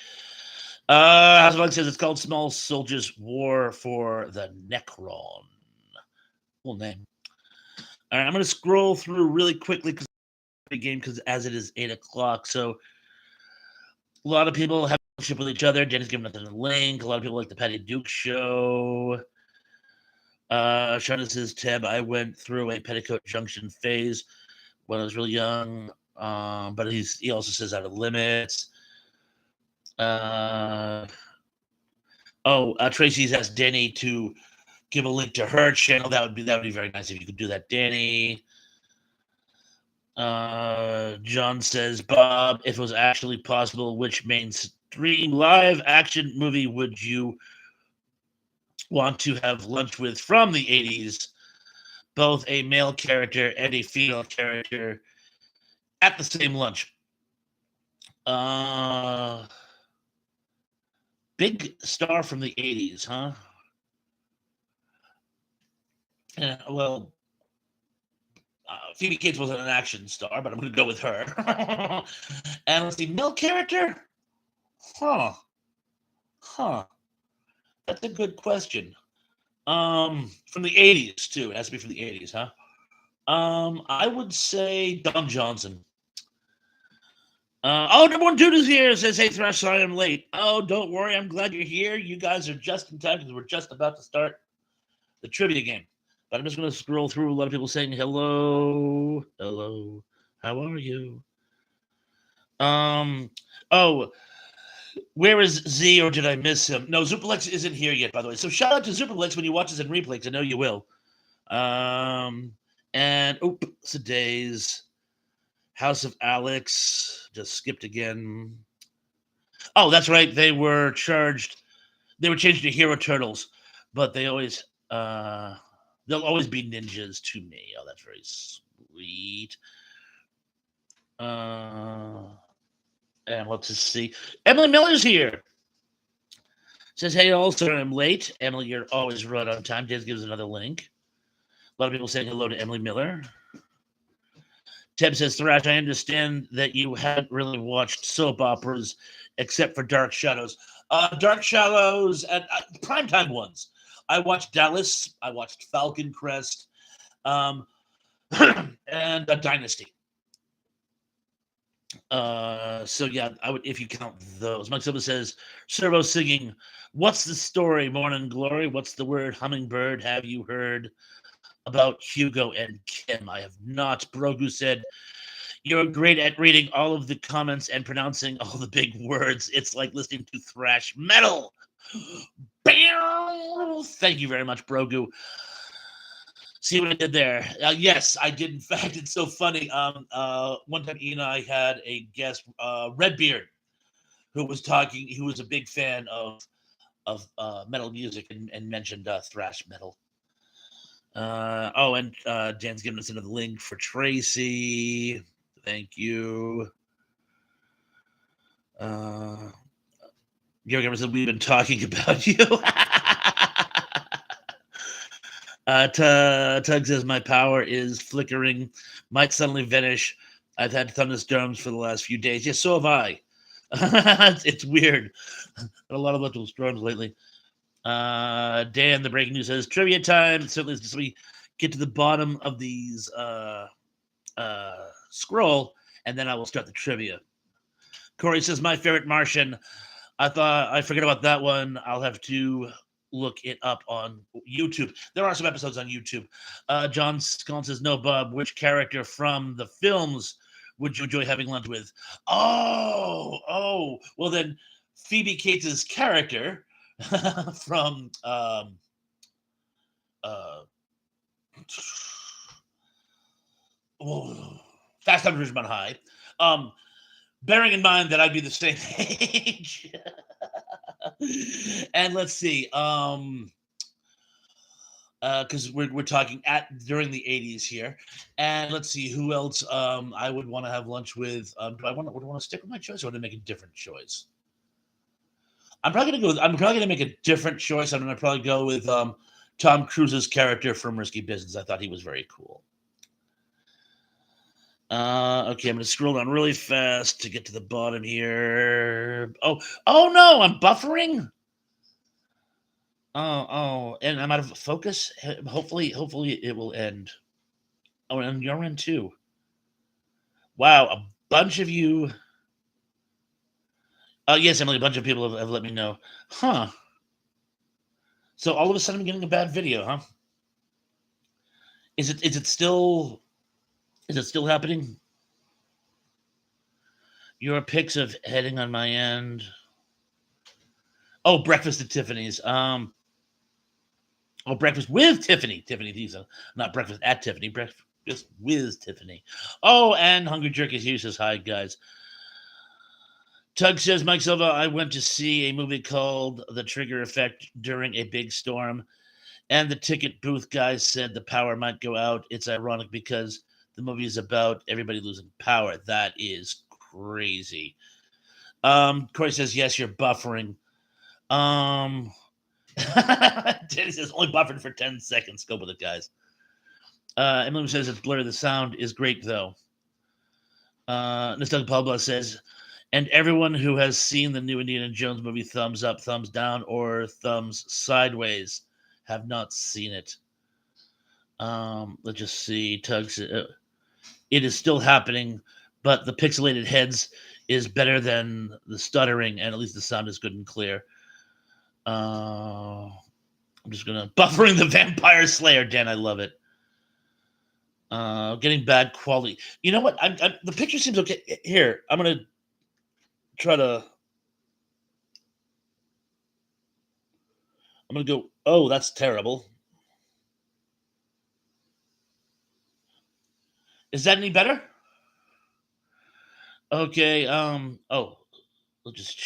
Hasbulk says it's called Small Soldiers War for the Necron. Cool name. All right, I'm going to scroll through really quickly because the game, because as it is 8 o'clock, so a lot of people have a relationship with each other. Jenny's giving us a link. A lot of people like the Patty Duke Show. Shana says, Tab, I went through a Petticoat Junction phase when I was really young, but he also says Out of Limits. Tracy's asked Danny to give a link to her channel. That would be very nice if you could do that, Danny. John says, Bob, if it was actually possible, which mainstream live action movie would you want to have lunch with from the 80s? both a male character and a female character at the same lunch. Uh, Big star from the 80s, huh? Yeah, well, Phoebe Cates wasn't an action star, but I'm going to go with her. And let's see, male character? Huh. Huh. That's a good question. From the 80s, too. It has to be from the 80s, huh? I would say Don Johnson. Number one dude is here. Says, hey, Thrash, sorry I'm late. Oh, don't worry. I'm glad you're here. You guys are just in time because we're just about to start the trivia game. But I'm just going to scroll through a lot of people saying hello. Hello. How are you? Oh, where is Z or did I miss him? No, Zupalex isn't here yet, by the way. So shout out to Zupalex when you watch this in replay, 'cause I know you will. And today's House of Alex just skipped again. Oh, that's right. They were charged. They were changed to Hero Turtles, but they'll always be ninjas to me. Oh, that's very sweet. And let's just see. Emily Miller's here. Says, hey, all, sorry I'm late. Emily, you're always right on time. Just gives another link. A lot of people saying hello to Emily Miller. Teb says, Thrash, I understand that you haven't really watched soap operas except for Dark Shadows. Dark Shadows and primetime ones. I watched Dallas. I watched Falcon Crest. And Dynasty. So yeah, I would if you count those. Mike Silva says, Servo singing, what's the story, Morning Glory? What's the word, Hummingbird? Have you heard about Hugo and Kim? I have not. Brogu said, you're great at reading all of the comments and pronouncing all the big words. It's like listening to thrash metal. Bam! Thank you very much, Brogu. See what I did there? Yes, I did. In fact, it's so funny. One time, Ian and I had a guest, Redbeard, who was talking. He was a big fan of metal music and mentioned thrash metal. And Dan's giving us another link for Tracy. Thank you. Gary said we've been talking about you. Tug says my power is flickering, might suddenly vanish. I've had thunderstorms for the last few days. Yes, so have I. It's weird. A lot of little storms lately. Dan, the breaking news says trivia time. Certainly, as we get to the bottom of these scroll, and then I will start the trivia. Corey says my favorite Martian. I thought I forget about that one. I'll have to look it up on YouTube. There are some episodes on YouTube. John Scullin says, no, Bob, which character from the films would you enjoy having lunch with? Oh, well then Phoebe Cates' character from Fast Times at Ridgemont High. Bearing in mind that I'd be the same age. And let's see, because we're talking during the 80s here, and let's see who else I would want to have lunch with. Do I want to stick with my choice or want to make a different choice? I'm probably gonna make a different choice. I'm gonna probably go with Tom Cruise's character from Risky Business. I thought he was very cool. Okay, I'm gonna scroll down really fast to get to the bottom here. Oh no, I'm buffering. And I'm out of focus. Hopefully it will end. Oh, and you're in too. Wow, a bunch of you. Yes, Emily, a bunch of people have let me know. Huh. So all of a sudden I'm getting a bad video, huh? Is it still happening? Your pics of heading on my end. Oh, breakfast at Tiffany's. Breakfast with Tiffany. Tiffany, these are not breakfast at Tiffany. Breakfast with Tiffany. Oh, and Hungry Jerky here says hi, guys. Tug says, Mike Silva, I went to see a movie called The Trigger Effect during a big storm, And the ticket booth guy said the power might go out. It's ironic because the movie is about everybody losing power. That is crazy. Corey says, yes, you're buffering. Danny says, only buffered for 10 seconds. Go with it, guys. Emily says, it's blurry. The sound is great, though. Nostalgia Pablo says, and everyone who has seen the new Indiana Jones movie, thumbs up, thumbs down, or thumbs sideways, have not seen it. Let's just see. Tugs. It is still happening, but the pixelated heads is better than the stuttering, and at least the sound is good and clear. I'm just gonna buffering the Vampire Slayer, Dan. I love it. Getting bad quality. You know what? The picture seems okay. Here, I'm gonna try to. I'm gonna go. Oh, that's terrible. Is that any better? Okay. Oh, we'll just.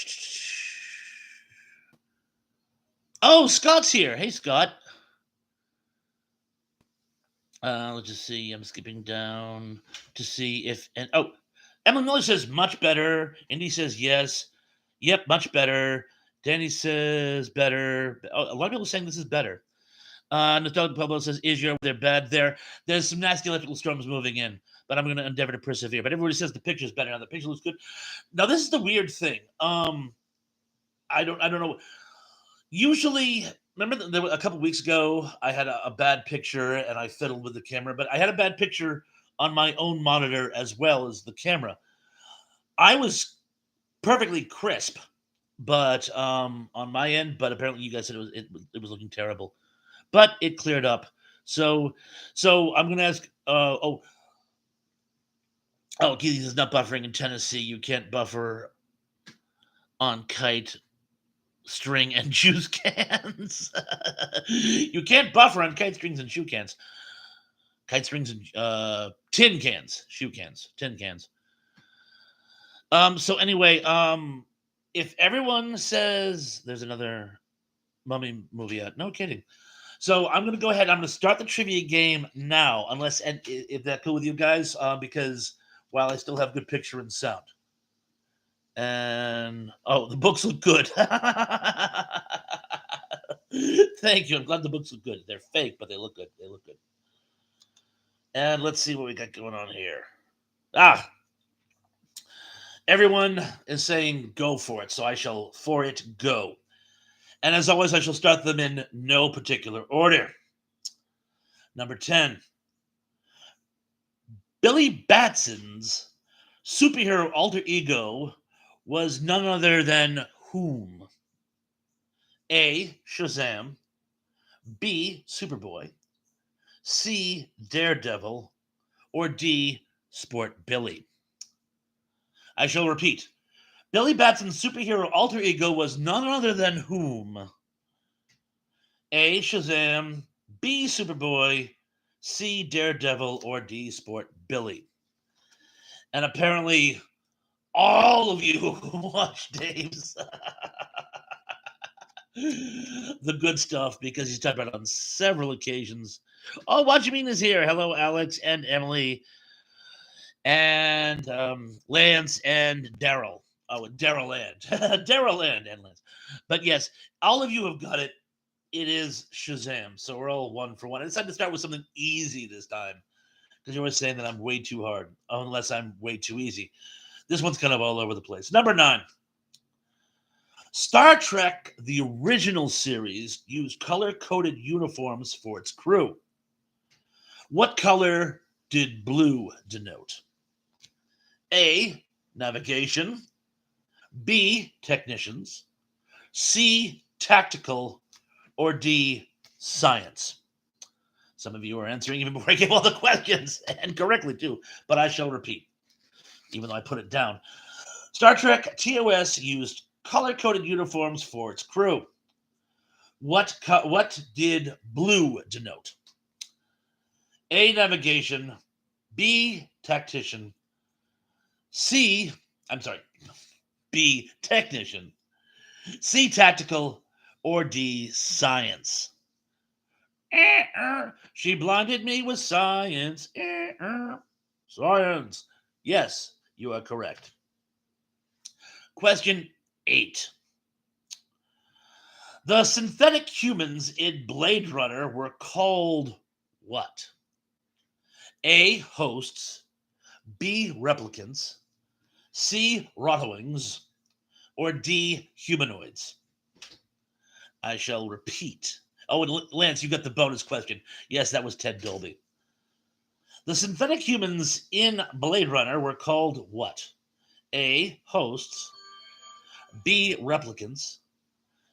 Oh, Scott's here. Hey, Scott. Let's just see. I'm skipping down to see if Emily Miller says much better. Indy says yes. Yep, much better. Danny says better. Oh, a lot of people saying this is better. Nostalgic Pablo says, they're bad there. There's some nasty electrical storms moving in, but I'm going to endeavor to persevere. But everybody says the picture's better now. The picture looks good. Now, this is the weird thing. I don't know. Usually, remember there were a couple weeks ago, I had a bad picture and I fiddled with the camera, but I had a bad picture on my own monitor as well as the camera. I was perfectly crisp, but on my end. But apparently, you guys said it was looking terrible, but it cleared up. So I'm gonna ask. Keith is not buffering in Tennessee. You can't buffer on kite string and juice cans. You can't buffer on kite strings and shoe cans. Kite strings and tin cans, shoe cans, tin cans. So anyway, if everyone says there's another Mummy movie out, no kidding. So I'm gonna go ahead. I'm gonna start the trivia game now, unless and if that's cool with you guys, because while I still have good picture and sound. And the books look good. Thank you. I'm glad the books look good. They're fake, but they look good. They look good. And let's see what we got going on here. Everyone is saying go for it, so I shall for it go. And as always, I shall start them in no particular order. Number 10. Billy Batson's superhero alter ego was none other than whom? A. Shazam. B. Superboy. C. Daredevil. Or D. Sport Billy. I shall repeat. Billy Batson's superhero alter ego was none other than whom? A. Shazam. B. Superboy. C. Daredevil. Or D. Sport Billy. And apparently, all of you watch Dave's the good stuff because he's talked about it on several occasions. Oh, What You Mean is here. Hello, Alex and Emily and Lance and Daryl. Oh, Daryl and Daryl and Lance. But yes, all of you have got it. It is Shazam. So we're all one for one. I decided to start with something easy this time because you're always saying that I'm way too hard, unless I'm way too easy. This one's kind of all over the place. Number 9. Star Trek, the original series, used color-coded uniforms for its crew. What color did blue denote? A. Navigation. B. Technicians. C. Tactical. Or D. Science. Some of you are answering even before I give all the questions, and correctly too, but I shall repeat, even though I put it down. Star Trek TOS used color-coded uniforms for its crew. What did blue denote? A. Navigation. B. Tactician. B. Technician. C. Tactical. Or D. Science. She blinded me with science. Science. Yes, you are correct. Question 8. The synthetic humans in Blade Runner were called what? A. Hosts. B. Replicants. C. Rotowings. Or D. Humanoids. I shall repeat. Oh, and Lance, you got the bonus question. Yes, that was Ted Dolby. The synthetic humans in Blade Runner were called what? A. Hosts. B. Replicants.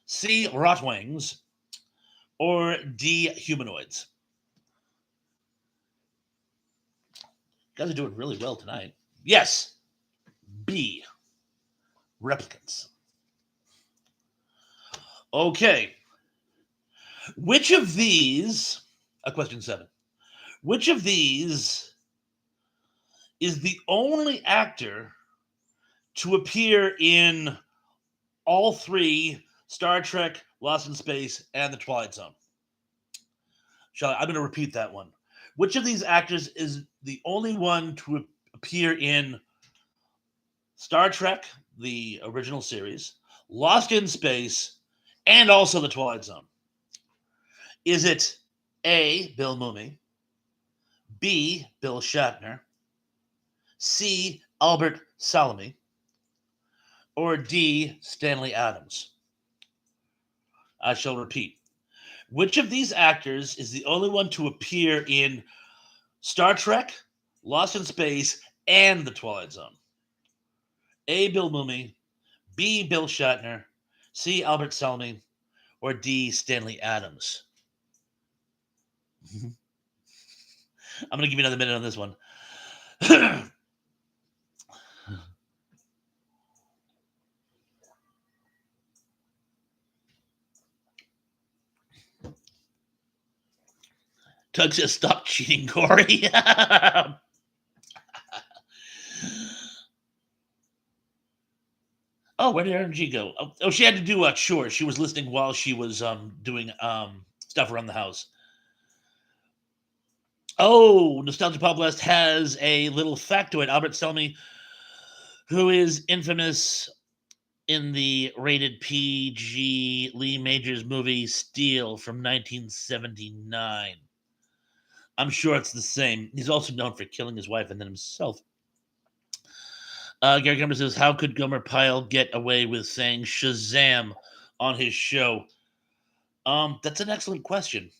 C. Rotwings. Or D. Humanoids. You guys are doing really well tonight. Yes. B. Replicants. Okay. Which of these, question 7, which of these is the only actor to appear in all 3 Star Trek, Lost in Space, and The Twilight Zone? I'm going to repeat that one. Which of these actors is the only one to appear in Star Trek, the original series, Lost in Space, and also The Twilight Zone? Is it A. Bill Mumy, B. Bill Shatner, C. Albert Salami, or D. Stanley Adams? I shall repeat. Which of these actors is the only one to appear in Star Trek, Lost in Space, and The Twilight Zone? A. Bill Mumy, B. Bill Shatner, C. Albert Salami, or D. Stanley Adams? I'm going to give you another minute on this one. Doug says, stop cheating, Corey. Oh, where did RNG go? Oh, she had to do chores. She was listening while she was doing stuff around the house. Oh, Nostalgia Pop Blast has a little factoid. Albert Selmy, who is infamous in the rated PG Lee Majors movie Steel from 1979. I'm sure it's the same. He's also known for killing his wife and then himself. Gary Gummer says, how could Gomer Pyle get away with saying Shazam on his show? That's an excellent question.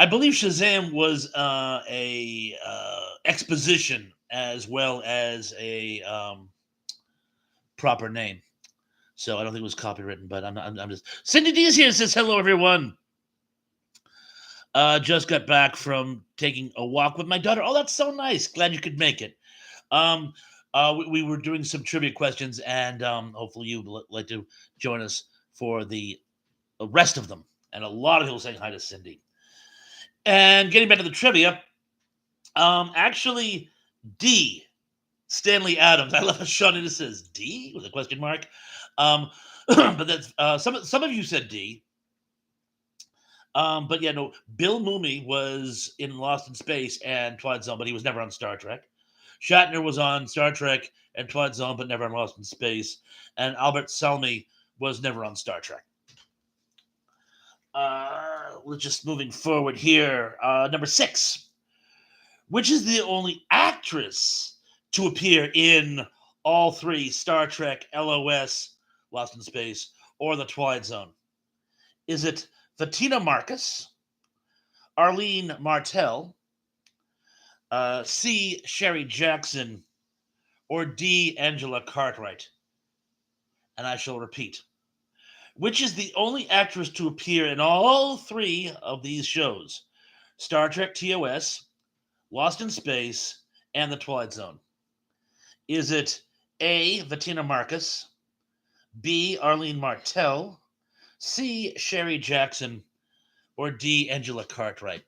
I believe Shazam was a exposition as well as a proper name. So I don't think it was copywritten, but I'm just... Cindy D's here says, hello, everyone. Just got back from taking a walk with my daughter. Oh, that's so nice. Glad you could make it. We were doing some trivia questions, and hopefully you'd like to join us for the rest of them. And a lot of people saying hi to Cindy. And getting back to the trivia, actually, D, Stanley Adams. I love how Sean Innes says D with a question mark. But that's some of you said D. But yeah, no, Bill Mumy was in Lost in Space and Twilight Zone, but he was never on Star Trek. Shatner was on Star Trek and Twilight Zone, but never on Lost in Space. And Albert Salmi was never on Star Trek. We're just moving forward here. Number 6. Which is the only actress to appear in all 3 Star Trek, LOS, Lost in Space, or The Twilight Zone? Is it Fatina Marcus, Arlene Martell, C. Sherry Jackson, or D. Angela Cartwright? And I shall repeat. Which is the only actress to appear in all 3 of these shows? Star Trek TOS, Lost in Space, and The Twilight Zone. Is it A. Fatina Marcus, B. Arlene Martell, C. Sherry Jackson, or D. Angela Cartwright?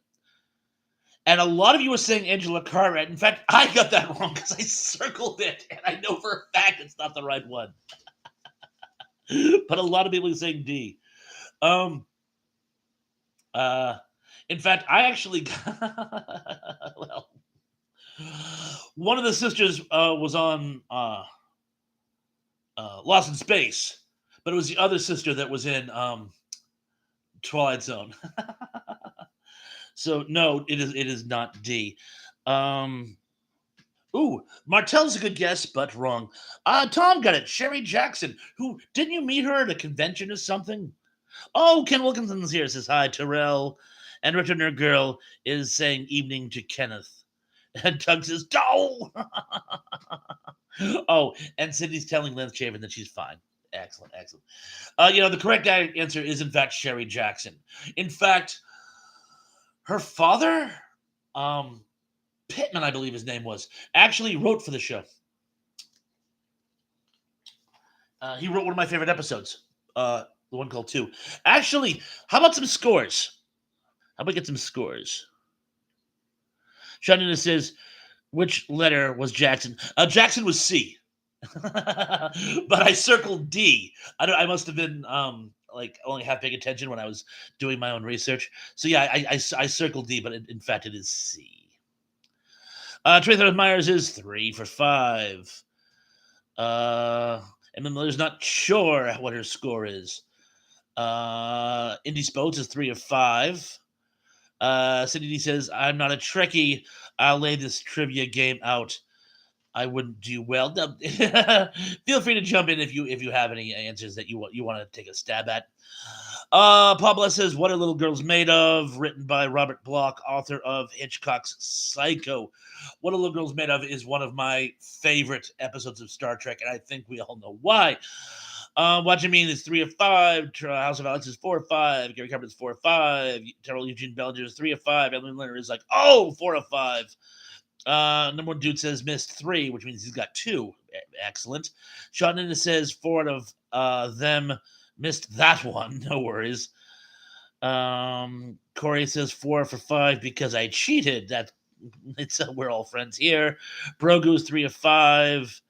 And a lot of you are saying Angela Cartwright. In fact, I got that wrong because I circled it, and I know for a fact it's not the right one. But a lot of people are saying D. Uh, in fact, I actually well, one of the sisters was on Lost in Space, but it was the other sister that was in Twilight Zone. So no, it is not D. Um, Ooh, Martell's a good guess, but wrong. Tom got it. Sherry Jackson. Who didn't you meet her at a convention or something? Oh, Ken Wilkinson's here. Says hi, Terrell. And Richard Nerd Girl is saying evening to Kenneth. And Doug says, "Go." Oh, and Sydney's telling Lynn Chapin that she's fine. Excellent, excellent. The correct answer is in fact Sherry Jackson. In fact, her father, um, Pittman, I believe his name was, actually wrote for the show. He wrote one of my favorite episodes, the one called Two. Actually, how about some scores? How about get some scores? Shanina says, which letter was Jackson? Jackson was C. But I circled D. I must have been like only half paying attention when I was doing my own research. So yeah, I circled D, but in fact it is C. Trey Myers is 3 for 5. And then Miller's not sure what her score is. Indy Spodes is 3 of 5. Cindy D says, I'm not a Trekkie. I'll lay this trivia game out. I wouldn't do well. Feel free to jump in if you have any answers that you want to take a stab at. Pablo says, "What Are Little Girls Made Of?" Written by Robert Bloch, author of Hitchcock's Psycho. "What Are Little Girls Made Of?" is one of my favorite episodes of Star Trek, and I think we all know why. Watching Me is 3 of 5. House of Alex is 4 of 5. Gary Carpenter is 4 of 5. Terrell Eugene Bellinger is 3 of 5. Emily Leonard is like, 4 of 5. Number one dude says missed 3, which means he's got 2. Excellent. Sean Innes says 4 out of them missed that one. No worries. Corey says 4 for 5 because I cheated. We're all friends here. Brogu's 3 of 5.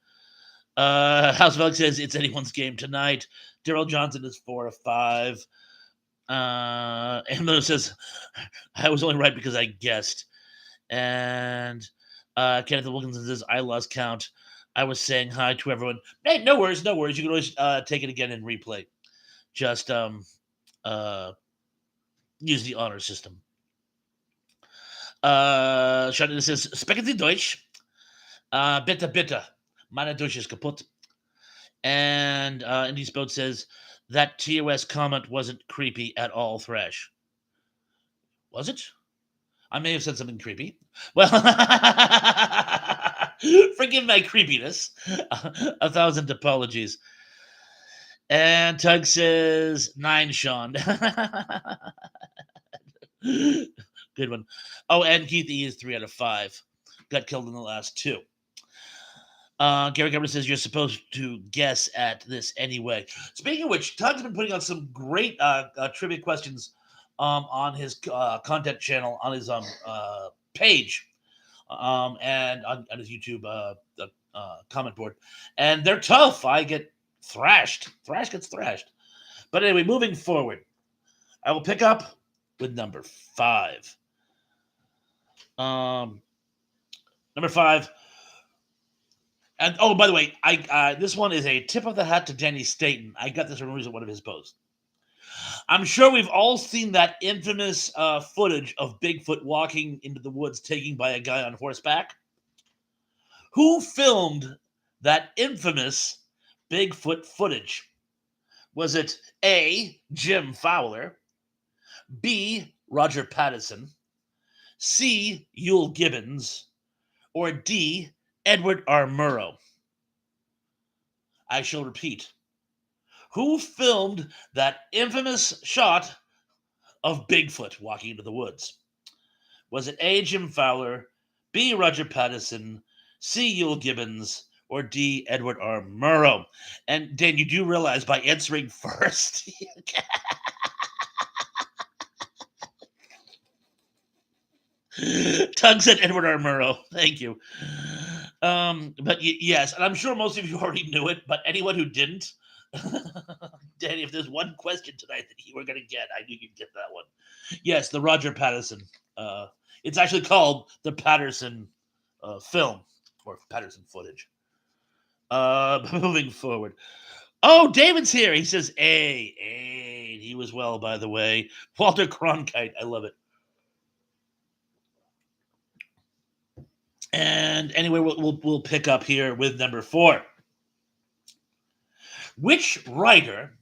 House of Alex says it's anyone's game tonight. Daryl Johnson is 4 of 5. And says I was only right because I guessed. And Kenneth Wilkinson says I lost count. I was saying hi to everyone. Hey, no worries, no worries. You can always take it again and replay. Just use the honor system. Shannon says sprechen Sie Deutsch? Bitte, bitte. Meine Deutsch ist kaputt. And Indy's Boat says that TOS comment wasn't creepy at all, Thresh. Was it? I may have said something creepy. Well, forgive my creepiness. 1,000 apologies. And Tug says 9, Sean. Good one. Oh, and Keith E is 3 out of 5. Got killed in the last 2. Gary Gabber says you're supposed to guess at this anyway. Speaking of which, Tug's been putting on some great trivia questions on his content channel, on his page, and on his YouTube comment board. And they're tough. I get thrashed. Thrash gets thrashed. But anyway, moving forward, I will pick up with number 5. Number 5. And oh, by the way, this one is a tip of the hat to Danny Staten. I got this from one of his posts. I'm sure we've all seen that infamous footage of Bigfoot walking into the woods, taken by a guy on horseback. Who filmed that infamous Bigfoot footage? Was it A, Jim Fowler, B, Roger Patterson, C, Yul Gibbons, or D, Edward R. Murrow? I shall repeat. Who filmed that infamous shot of Bigfoot walking into the woods? Was it A, Jim Fowler, B, Roger Patterson, C, Yul Gibbons, or D, Edward R. Murrow? And Dan, you do realize by answering first, Tug said Edward R. Murrow. Thank you. But yes, and I'm sure most of you already knew it, but anyone who didn't, Danny, if there's one question tonight that you were going to get, I knew you'd get that one. Yes, the Roger Patterson. It's actually called the Patterson film or Patterson footage. Moving forward. Oh, David's here. He says, A. He was well, by the way. Walter Cronkite. I love it. And anyway, we'll pick up here with number 4. Which writer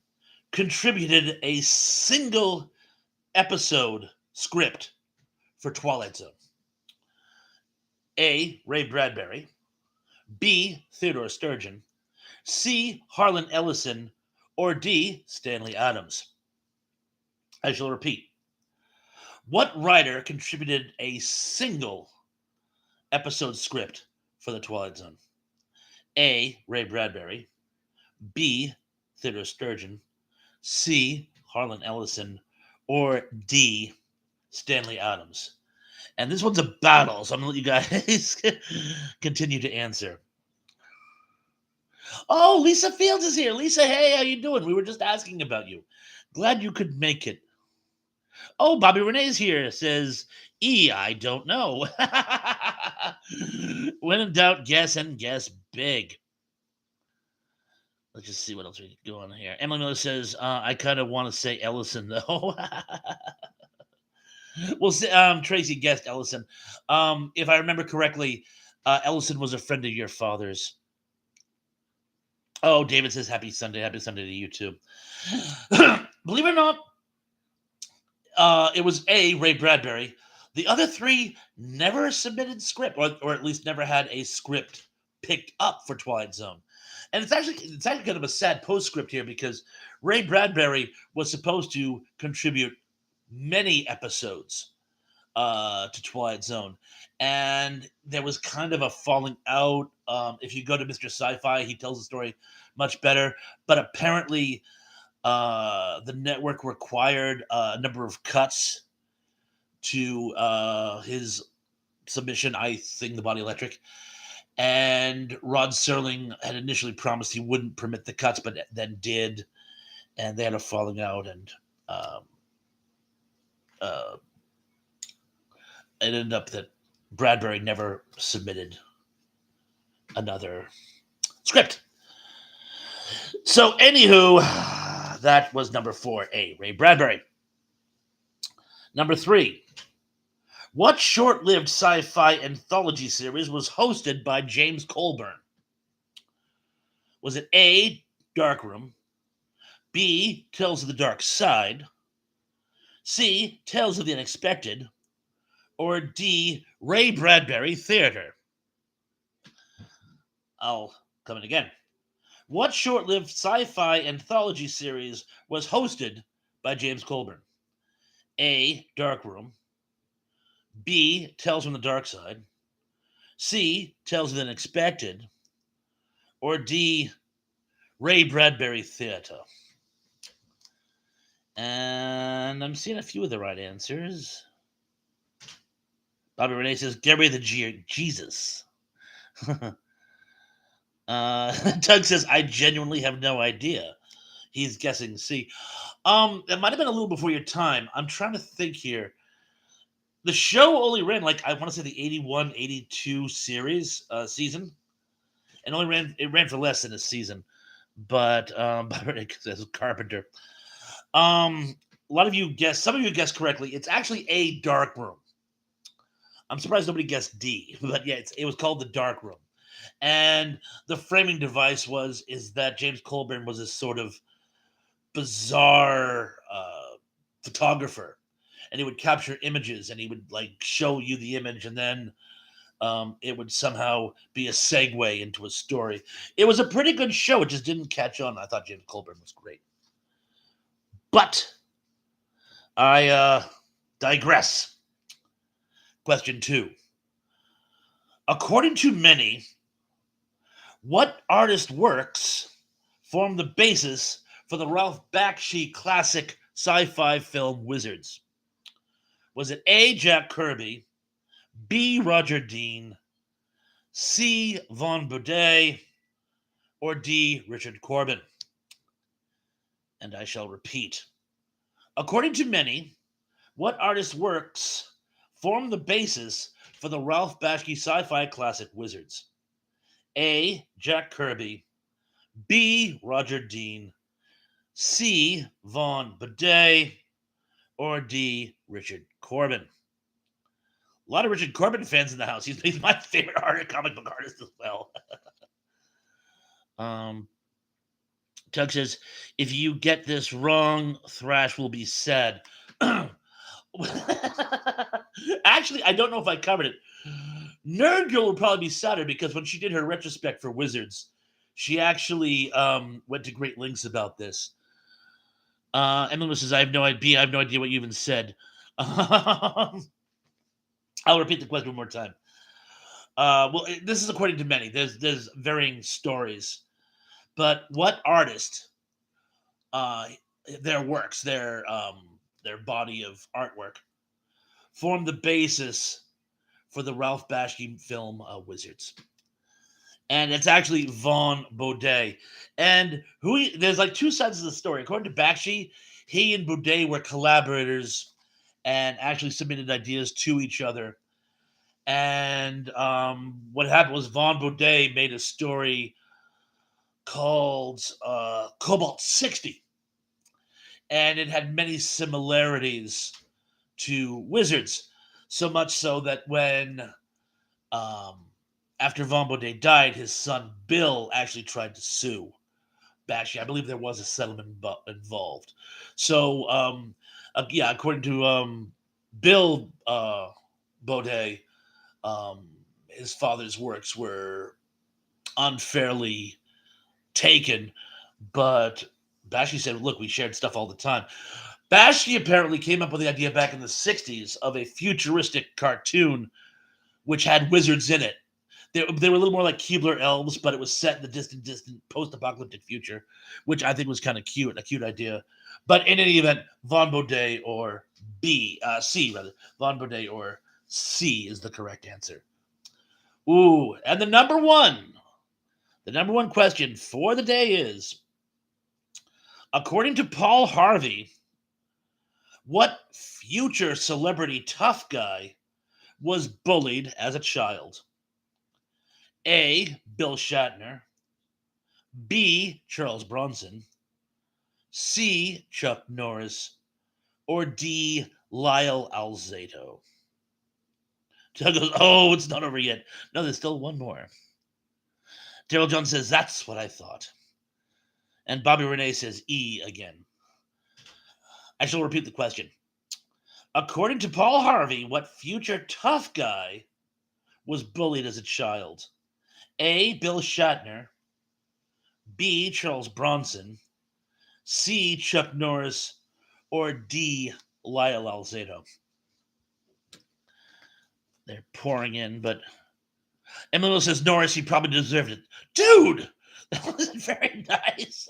contributed a single episode script for Twilight Zone? A. Ray Bradbury. B. Theodore Sturgeon. C. Harlan Ellison. Or D. Stanley Adams. I shall repeat. What writer contributed a single episode script for the Twilight Zone? A. Ray Bradbury. B. Theodore Sturgeon. C. Harlan Ellison. Or D. Stanley Adams. And this one's a battle, so I'm going to let you guys continue to answer. Oh, Lisa Fields is here. Lisa, hey, how you doing? We were just asking about you. Glad you could make it. Oh, Bobby Renee's here. Says, E, I don't know. When in doubt, guess and guess big. Let's just see what else we can go on here. Emily Miller says, I kind of want to say Ellison, though. Well, Tracy guessed Ellison. If I remember correctly, Ellison was a friend of your father's. Oh, David says, Happy Sunday. Happy Sunday to you, too. Believe it or not, it was A, Ray Bradbury. The other 3 never submitted script, or at least never had a script picked up for Twilight Zone. And it's actually kind of a sad postscript here because Ray Bradbury was supposed to contribute many episodes to Twilight Zone, and there was kind of a falling out. If you go to Mr. Sci-Fi, he tells the story much better, but apparently the network required a number of cuts to his submission, I Sing the Body Electric. And Rod Serling had initially promised he wouldn't permit the cuts, but then did. And they had a falling out. And it ended up that Bradbury never submitted another script. So, anywho, that was number 4A, Ray Bradbury. Number 3. What short-lived sci-fi anthology series was hosted by James Colburn? Was it A, Darkroom, B, Tales of the Dark Side, C, Tales of the Unexpected, or D, Ray Bradbury Theater? I'll come in again. What short-lived sci-fi anthology series was hosted by James Colburn? A, Darkroom, B, Tales from the Dark Side, C, Tales of the Unexpected, or D, Ray Bradbury Theater? And I'm seeing a few of the right answers. Bobby Renee says, Gary the Jesus. Doug says, I genuinely have no idea. He's guessing C. It might have been a little before your time. I'm trying to think here. The show only ran, like, I want to say the 81, 82 series season. And it ran for less than a season. But says Carpenter. A lot of you guessed, some of you guessed correctly. It's actually A, Darkroom. I'm surprised nobody guessed D, but yeah, it was called The Darkroom. And the framing device is that James Colburn was this sort of bizarre photographer, and he would capture images, and he would like show you the image, and then it would somehow be a segue into a story. It was a pretty good show. It just didn't catch on. I thought James Colburn was great, but I digress. Question 2. According to many, what artist works form the basis for the Ralph Bakshi classic sci-fi film Wizards? Was it A, Jack Kirby, B, Roger Dean, C, Vaughn Baudet, or D, Richard Corbin? And I shall repeat. According to many, what artist's works form the basis for the Ralph Bakshi sci-fi classic Wizards? A. Jack Kirby. B. Roger Dean. C. Vaughn Bidet. Or D. Richard Corbin. A lot of Richard Corbin fans in the house. He's my favorite comic book artist as well. Tug says, if you get this wrong, Thrash will be sad. Actually, I don't know if I covered it. Nerd Girl will probably be sadder because when she did her retrospect for Wizards, she actually went to great lengths about this. Emily says, I have no idea what you even said. I'll repeat the question one more time. Well, this is according to many. There's varying stories. But what artist, their works, their body of artwork, formed the basis for the Ralph Bakshi film Wizards? And it's actually Vaughn Bidet. And there's like two sides of the story. According to Bakshi, he and Bidet were collaborators and actually submitted ideas to each other. And what happened was Vaughn Bidet made a story called Cobalt 60. And it had many similarities to Wizards. So much so that when after Vaughn Bidet died, his son Bill actually tried to sue Bakshi. I believe there was a settlement involved. So, yeah, according to Bill Bidet, his father's works were unfairly taken, but Bakshi said, look, we shared stuff all the time. Bakshi apparently came up with the idea back in the 60s of a futuristic cartoon which had wizards in it. They were a little more like Keebler elves, but it was set in the distant post-apocalyptic future, which I think was kind of cute, a cute idea. But in any event, Vaughn Bidet or C rather, Vaughn Bidet or C is the correct answer. Ooh, and the number one question for the day is, according to Paul Harvey, what future celebrity tough guy was bullied as a child? A. Bill Shatner. B. Charles Bronson. C. Chuck Norris. Or D. Lyle Alzado. Doug goes, oh, it's not over yet. No, there's still one more. Daryl Jones says, that's what I thought. And Bobby Renee says E again. I shall repeat the question. According to Paul Harvey, what future tough guy was bullied as a child? A. Bill Shatner. B. Charles Bronson. C. Chuck Norris. Or D. Lyle Alzado. They're pouring in, but Emily says Norris, he probably deserved it. Dude, that wasn't very nice.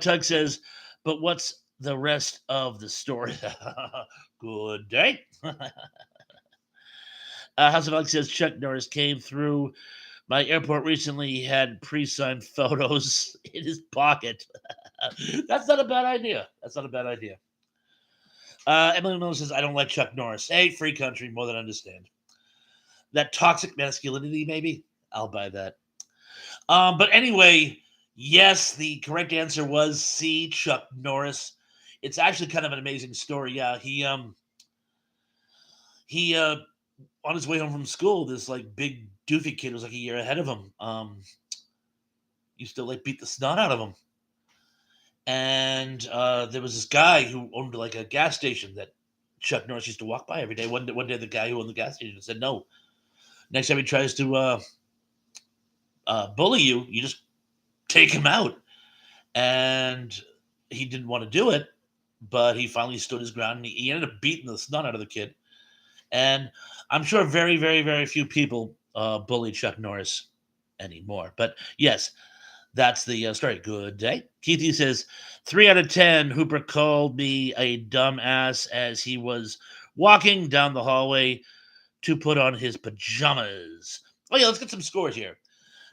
Tug says, but what's the rest of the story? Good day. House of Alex says Chuck Norris came through my airport recently. He had pre-signed photos in his pocket. That's not a bad idea. Emily Miller says, I don't like Chuck Norris. Hey, free country, more than understand. That toxic masculinity, maybe? I'll buy that. But anyway, yes, the correct answer was C, Chuck Norris. It's actually kind of an amazing story. Yeah, he on his way home from school, this like big doofy kid was like a year ahead of him. Used to like beat the snot out of him. And there was this guy who owned like a gas station that Chuck Norris used to walk by every day. One day, the guy who owned the gas station said, "No, next time he tries to bully you, you just take him out." And he didn't want to do it, but he finally stood his ground, and he ended up beating the snot out of the kid. And I'm sure very, very, very few people bully Chuck Norris anymore. But yes, that's the story. Good day. Keithy says, 3 out of 10, Hooper called me a dumbass as he was walking down the hallway to put on his pajamas. Oh, yeah, let's get some scores here.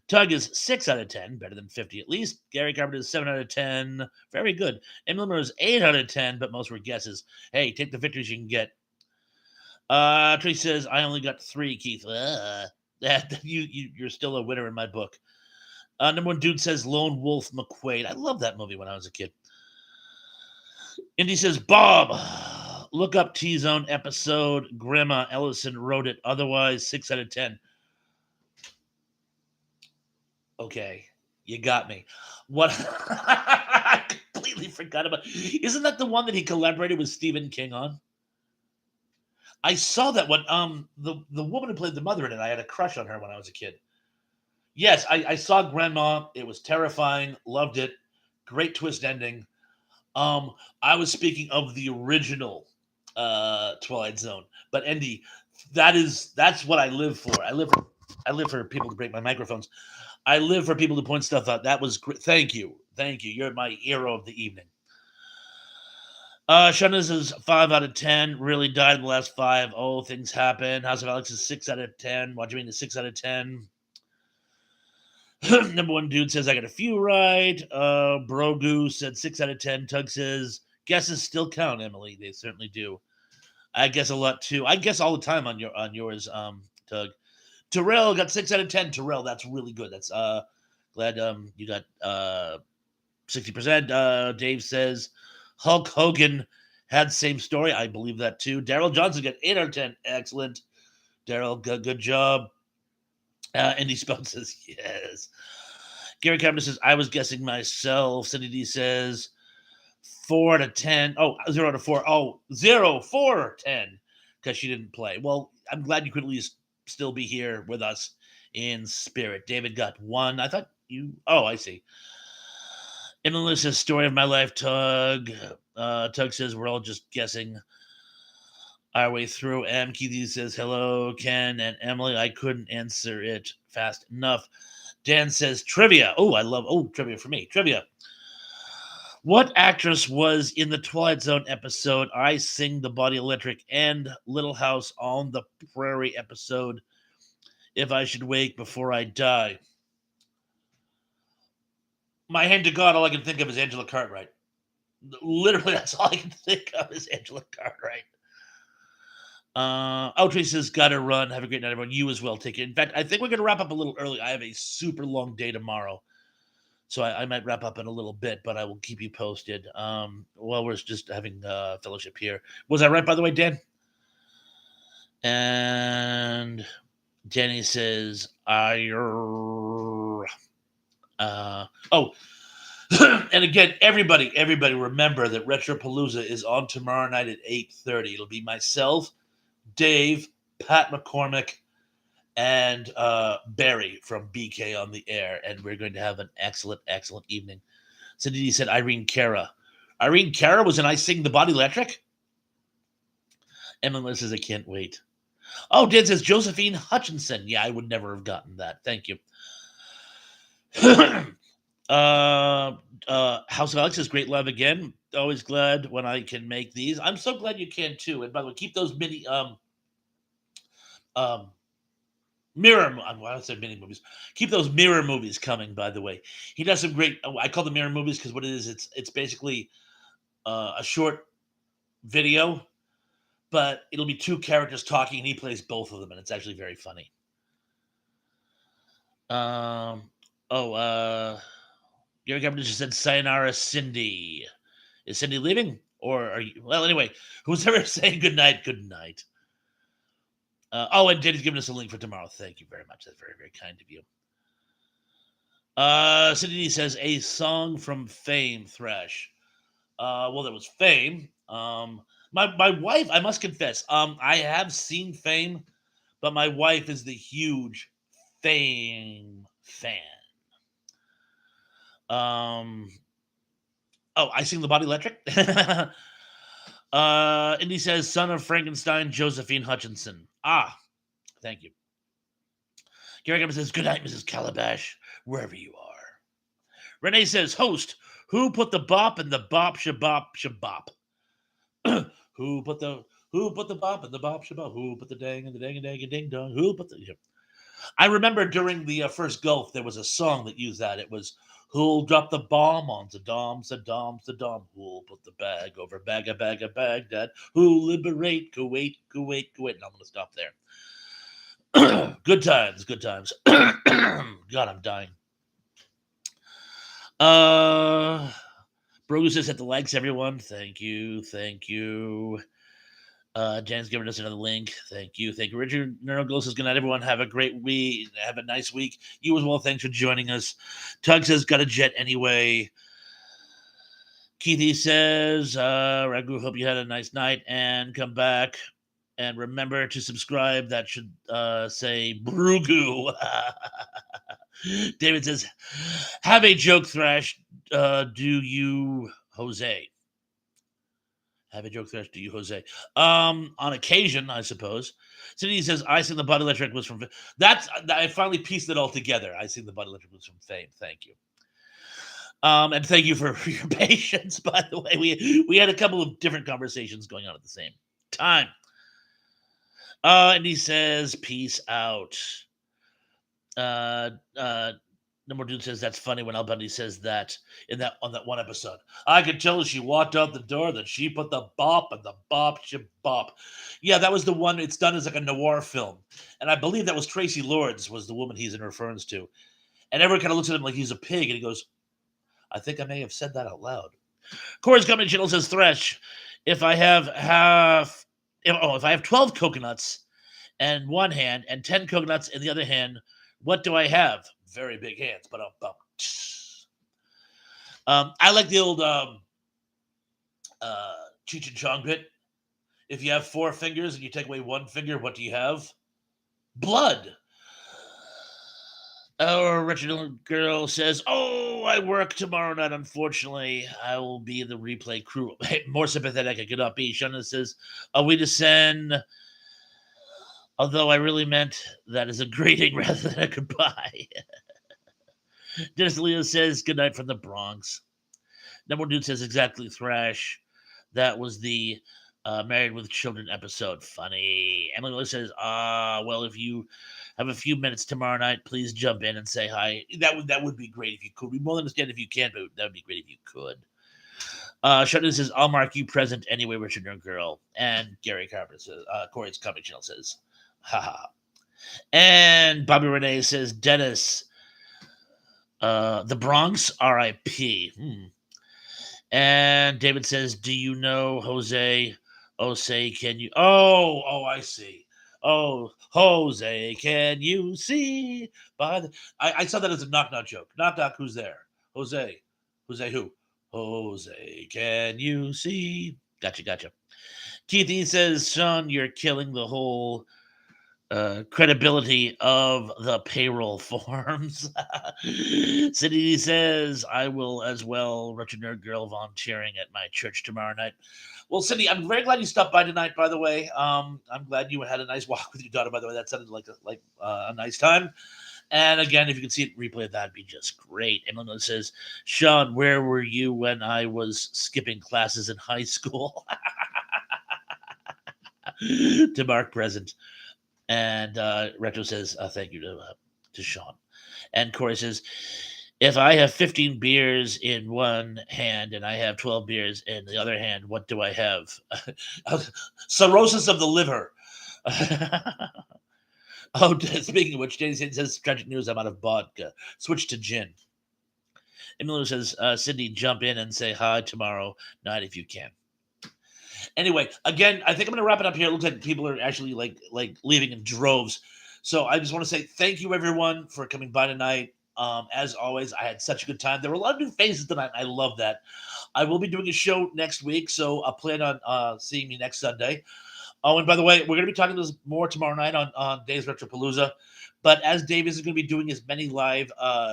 Tug is 6 out of 10, better than 50 at least. Gary Carpenter is 7 out of 10, very good. Emily is 8 out of 10, but most were guesses. Hey, take the victories you can get. Tree says, I only got 3, Keith. You're still a winner in my book. Number one dude says Lone Wolf McQuaid. I love that movie when I was a kid. Indy says, Bob, look up T-Zone episode. Grandma Ellison wrote it. Otherwise, 6 out of 10. Okay, you got me. What? I completely forgot about. Isn't that the one that he collaborated with Stephen King on? I saw that one. The woman who played the mother in it, I had a crush on her when I was a kid. Yes, I saw Grandma. It was terrifying. Loved it. Great twist ending. I was speaking of the original Twilight Zone, but Andy, that's what I live for. I live for people to break my microphones. I live for people to point stuff out. That was great. Thank you. You're my hero of the evening. Shunna's is 5 out of 10. Really died in the last 5. Oh, things happen. House of Alex is 6 out of 10. What do you mean is 6 out of 10? Number one dude says I got a few right. Brogu said 6 out of 10. Tug says guesses still count, Emily. They certainly do. I guess a lot too. I guess all the time on yours, Tug. Terrell got 6 out of 10. Terrell, that's really good. That's glad you got 60%. Dave says Hulk Hogan had same story. I believe that too. Daryl Johnson got 8 out of 10. Excellent. Daryl, good job. Andy Spell says yes. Gary Carpenter says I was guessing myself. Cindy D says 4 out of 10. Oh, 0 out of 4. Oh, 0, 4, 10. Because she didn't play. Well, I'm glad you could at least still be here with us in spirit. David got 1. I thought you. Oh, I see. Emily says story of my life. Tug. Tug says we're all just guessing our way through. Keith says hello, Ken and Emily. I couldn't answer it fast enough. Dan says trivia. Oh, I love trivia for me. Trivia. What actress was in the Twilight Zone episode I Sing the Body Electric and Little House on the Prairie episode If I Should Wake Before I Die? My hand to God, all I can think of is Angela Cartwright. Literally, that's all I can think of is Angela Cartwright. Trace says, gotta run. Have a great night, everyone. You as well. Take it. In fact, I think we're going to wrap up a little early. I have a super long day tomorrow. So I might wrap up in a little bit, but I will keep you posted. While we're just having fellowship here. Was I right, by the way, Dan? And Danny says, and again, everybody remember that Retropalooza is on tomorrow night at 8:30. It'll be myself, Dave, Pat McCormick, and Barry from BK on the air, and we're going to have an excellent evening. Cindy said Irene Cara. Irene Cara was in I Sing the Body Electric? Emily says I can't wait. Oh, Dan says Josephine Hutchinson. Yeah, I would never have gotten that. Thank you. House of Alex is great love again. Always glad when I can make these. I'm so glad you can too. And by the way, keep those mini mirror. I said mini movies. Keep those mirror movies coming. By the way, he does some great. I call them mirror movies because what it is, it's basically a short video, but it'll be 2 characters talking, and he plays both of them, and it's actually very funny. Gary Carpenter just said sayonara, Cindy. Is Cindy leaving? Or are you? Well, anyway, who's ever saying good night? And Danny's giving us a link for tomorrow. Thank you very much. That's very, very kind of you. Cindy says a song from Fame, Thresh. Well, there was Fame. My wife, I must confess, I have seen Fame, but my wife is the huge Fame fan. I Sing the Body Electric. Indy says, son of Frankenstein, Josephine Hutchinson. Thank you. Gary Gabby says, good night, Mrs. Calabash, wherever you are. Renee says, host, who put the bop in the bop shabop shabop? Who put the bop in the bop shabop? Who put the dang in the dang and dang and ding dong? Who put the... I remember during the first Gulf, there was a song that used that. It was "Who'll drop the bomb on Saddam, Saddam, Saddam? Who'll put the bag over bag of Baghdad? Who'll liberate Kuwait, Kuwait, Kuwait?" And I'm going to stop there. Good times, good times. God, I'm dying. Brogus says hit the likes, everyone. Thank you, thank you. Jan's giving us another link. Thank you. Thank you. Richard Nurgle says, good night, everyone. Have a great week. Have a nice week. You as well. Thanks for joining us. Tug says, got a jet anyway. Keithy says, Ragu, hope you had a nice night and come back. And remember to subscribe. That should say Brugu. David says, have a joke, Thrash. Do you, Jose? Have a joke, Thrash. Do you, Jose? On occasion, I suppose. Cindy says, I think the Body Electric was from... That's... I finally pieced it all together. I think the Body Electric was from Fame. Thank you. And thank you for your patience, by the way. We had a couple of different conversations going on at the same time. And he says, peace out. Number Dude says that's funny when Al Bundy says that on that one episode. I could tell as she walked out the door that she put the bop and the bop she bop. Yeah, that was the one. It's done as like a noir film, and I believe that was Tracy Lords was the woman he's in reference to. And everyone kind of looks at him like he's a pig, and he goes, "I think I may have said that out loud." Corey's Company Channel says Thresh. If I have 12 coconuts in one hand and 10 coconuts in the other hand, what do I have? Very big hands, but I like the old Cheech and Chong bit. If you have 4 fingers and you take away 1 finger, what do you have? Blood. Our wretched girl says, "Oh, I work tomorrow night. Unfortunately, I will be in the replay crew." More sympathetic I could not be. Shana says, "Are we to send?" Although I really meant that as a greeting rather than a goodbye. Dennis Leo says, good night from the Bronx. Number Dude says, exactly, Thrash. That was the Married with Children episode. Funny. Emily says, well, if you have a few minutes tomorrow night, please jump in and say hi. That would be great if you could. We won't understand if you can't, but that would be great if you could. Shutdown says, I'll mark you present anyway, Richard Young Girl. And Gary Carpenter says, Corey's Comic Channel says, haha. And Bobby Renee says, Dennis, the Bronx, R.I.P. And David says, do you know Jose? Oh, say, can you? Oh, I see. Oh, Jose, can you see? I saw that as a knock-knock joke. Knock-knock, who's there? Jose. Jose who? Jose, can you see? Gotcha. Keith E says, Sean, you're killing the whole credibility of the payroll forms. City says, I will as well, Wretched Nerd Girl, volunteering at my church tomorrow night. Well, Cindy, I'm very glad you stopped by tonight, by the way. I'm glad you had a nice walk with your daughter, by the way. That sounded like a nice time. And again, if you can see it replay, that'd be just great. Emily says, Sean, where were you when I was skipping classes in high school? To mark present. And Retro says, thank you to Sean. And Corey says, if I have 15 beers in one hand and I have 12 beers in the other hand, what do I have? Cirrhosis of the liver. Oh, speaking of which, Danny says, tragic news, I'm out of vodka. Switch to gin. Emilio says, Cindy, jump in and say hi tomorrow night if you can. Anyway, again, I think I'm going to wrap it up here. It looks like people are actually like leaving in droves. So I just want to say thank you, everyone, for coming by tonight. As always, I had such a good time. There were a lot of new faces tonight. I love that. I will be doing a show next week, so I'll plan on seeing me next Sunday. Oh, and by the way, we're going to be talking to this more tomorrow night on Dave's Retropalooza. But as Dave is going to be doing as many live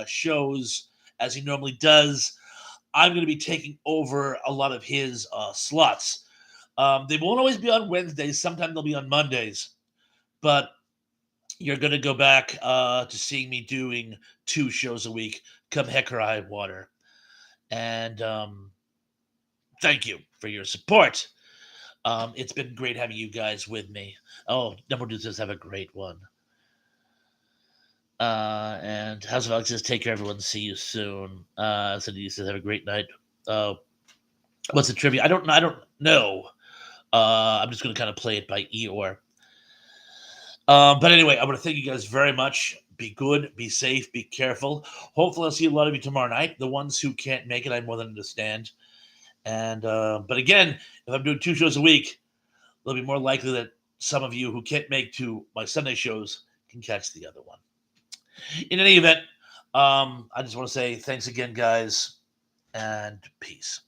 shows as he normally does, I'm going to be taking over a lot of his slots. They won't always be on Wednesdays. Sometimes they'll be on Mondays. But you're going to go back to seeing me doing 2 shows a week, come heck or high water. And thank you for your support. It's been great having you guys with me. Oh, Number 2 says have a great one. And House of Alex says, take care, everyone. See you soon. So he says, have a great night. What's the trivia? I don't know. I'm just going to kind of play it by ear. But anyway, I want to thank you guys very much. Be good, be safe, be careful. Hopefully, I'll see a lot of you tomorrow night. The ones who can't make it, I more than understand. And but again, if I'm doing 2 shows a week, it'll be more likely that some of you who can't make to my Sunday shows can catch the other one. In any event, I just want to say thanks again, guys, and peace.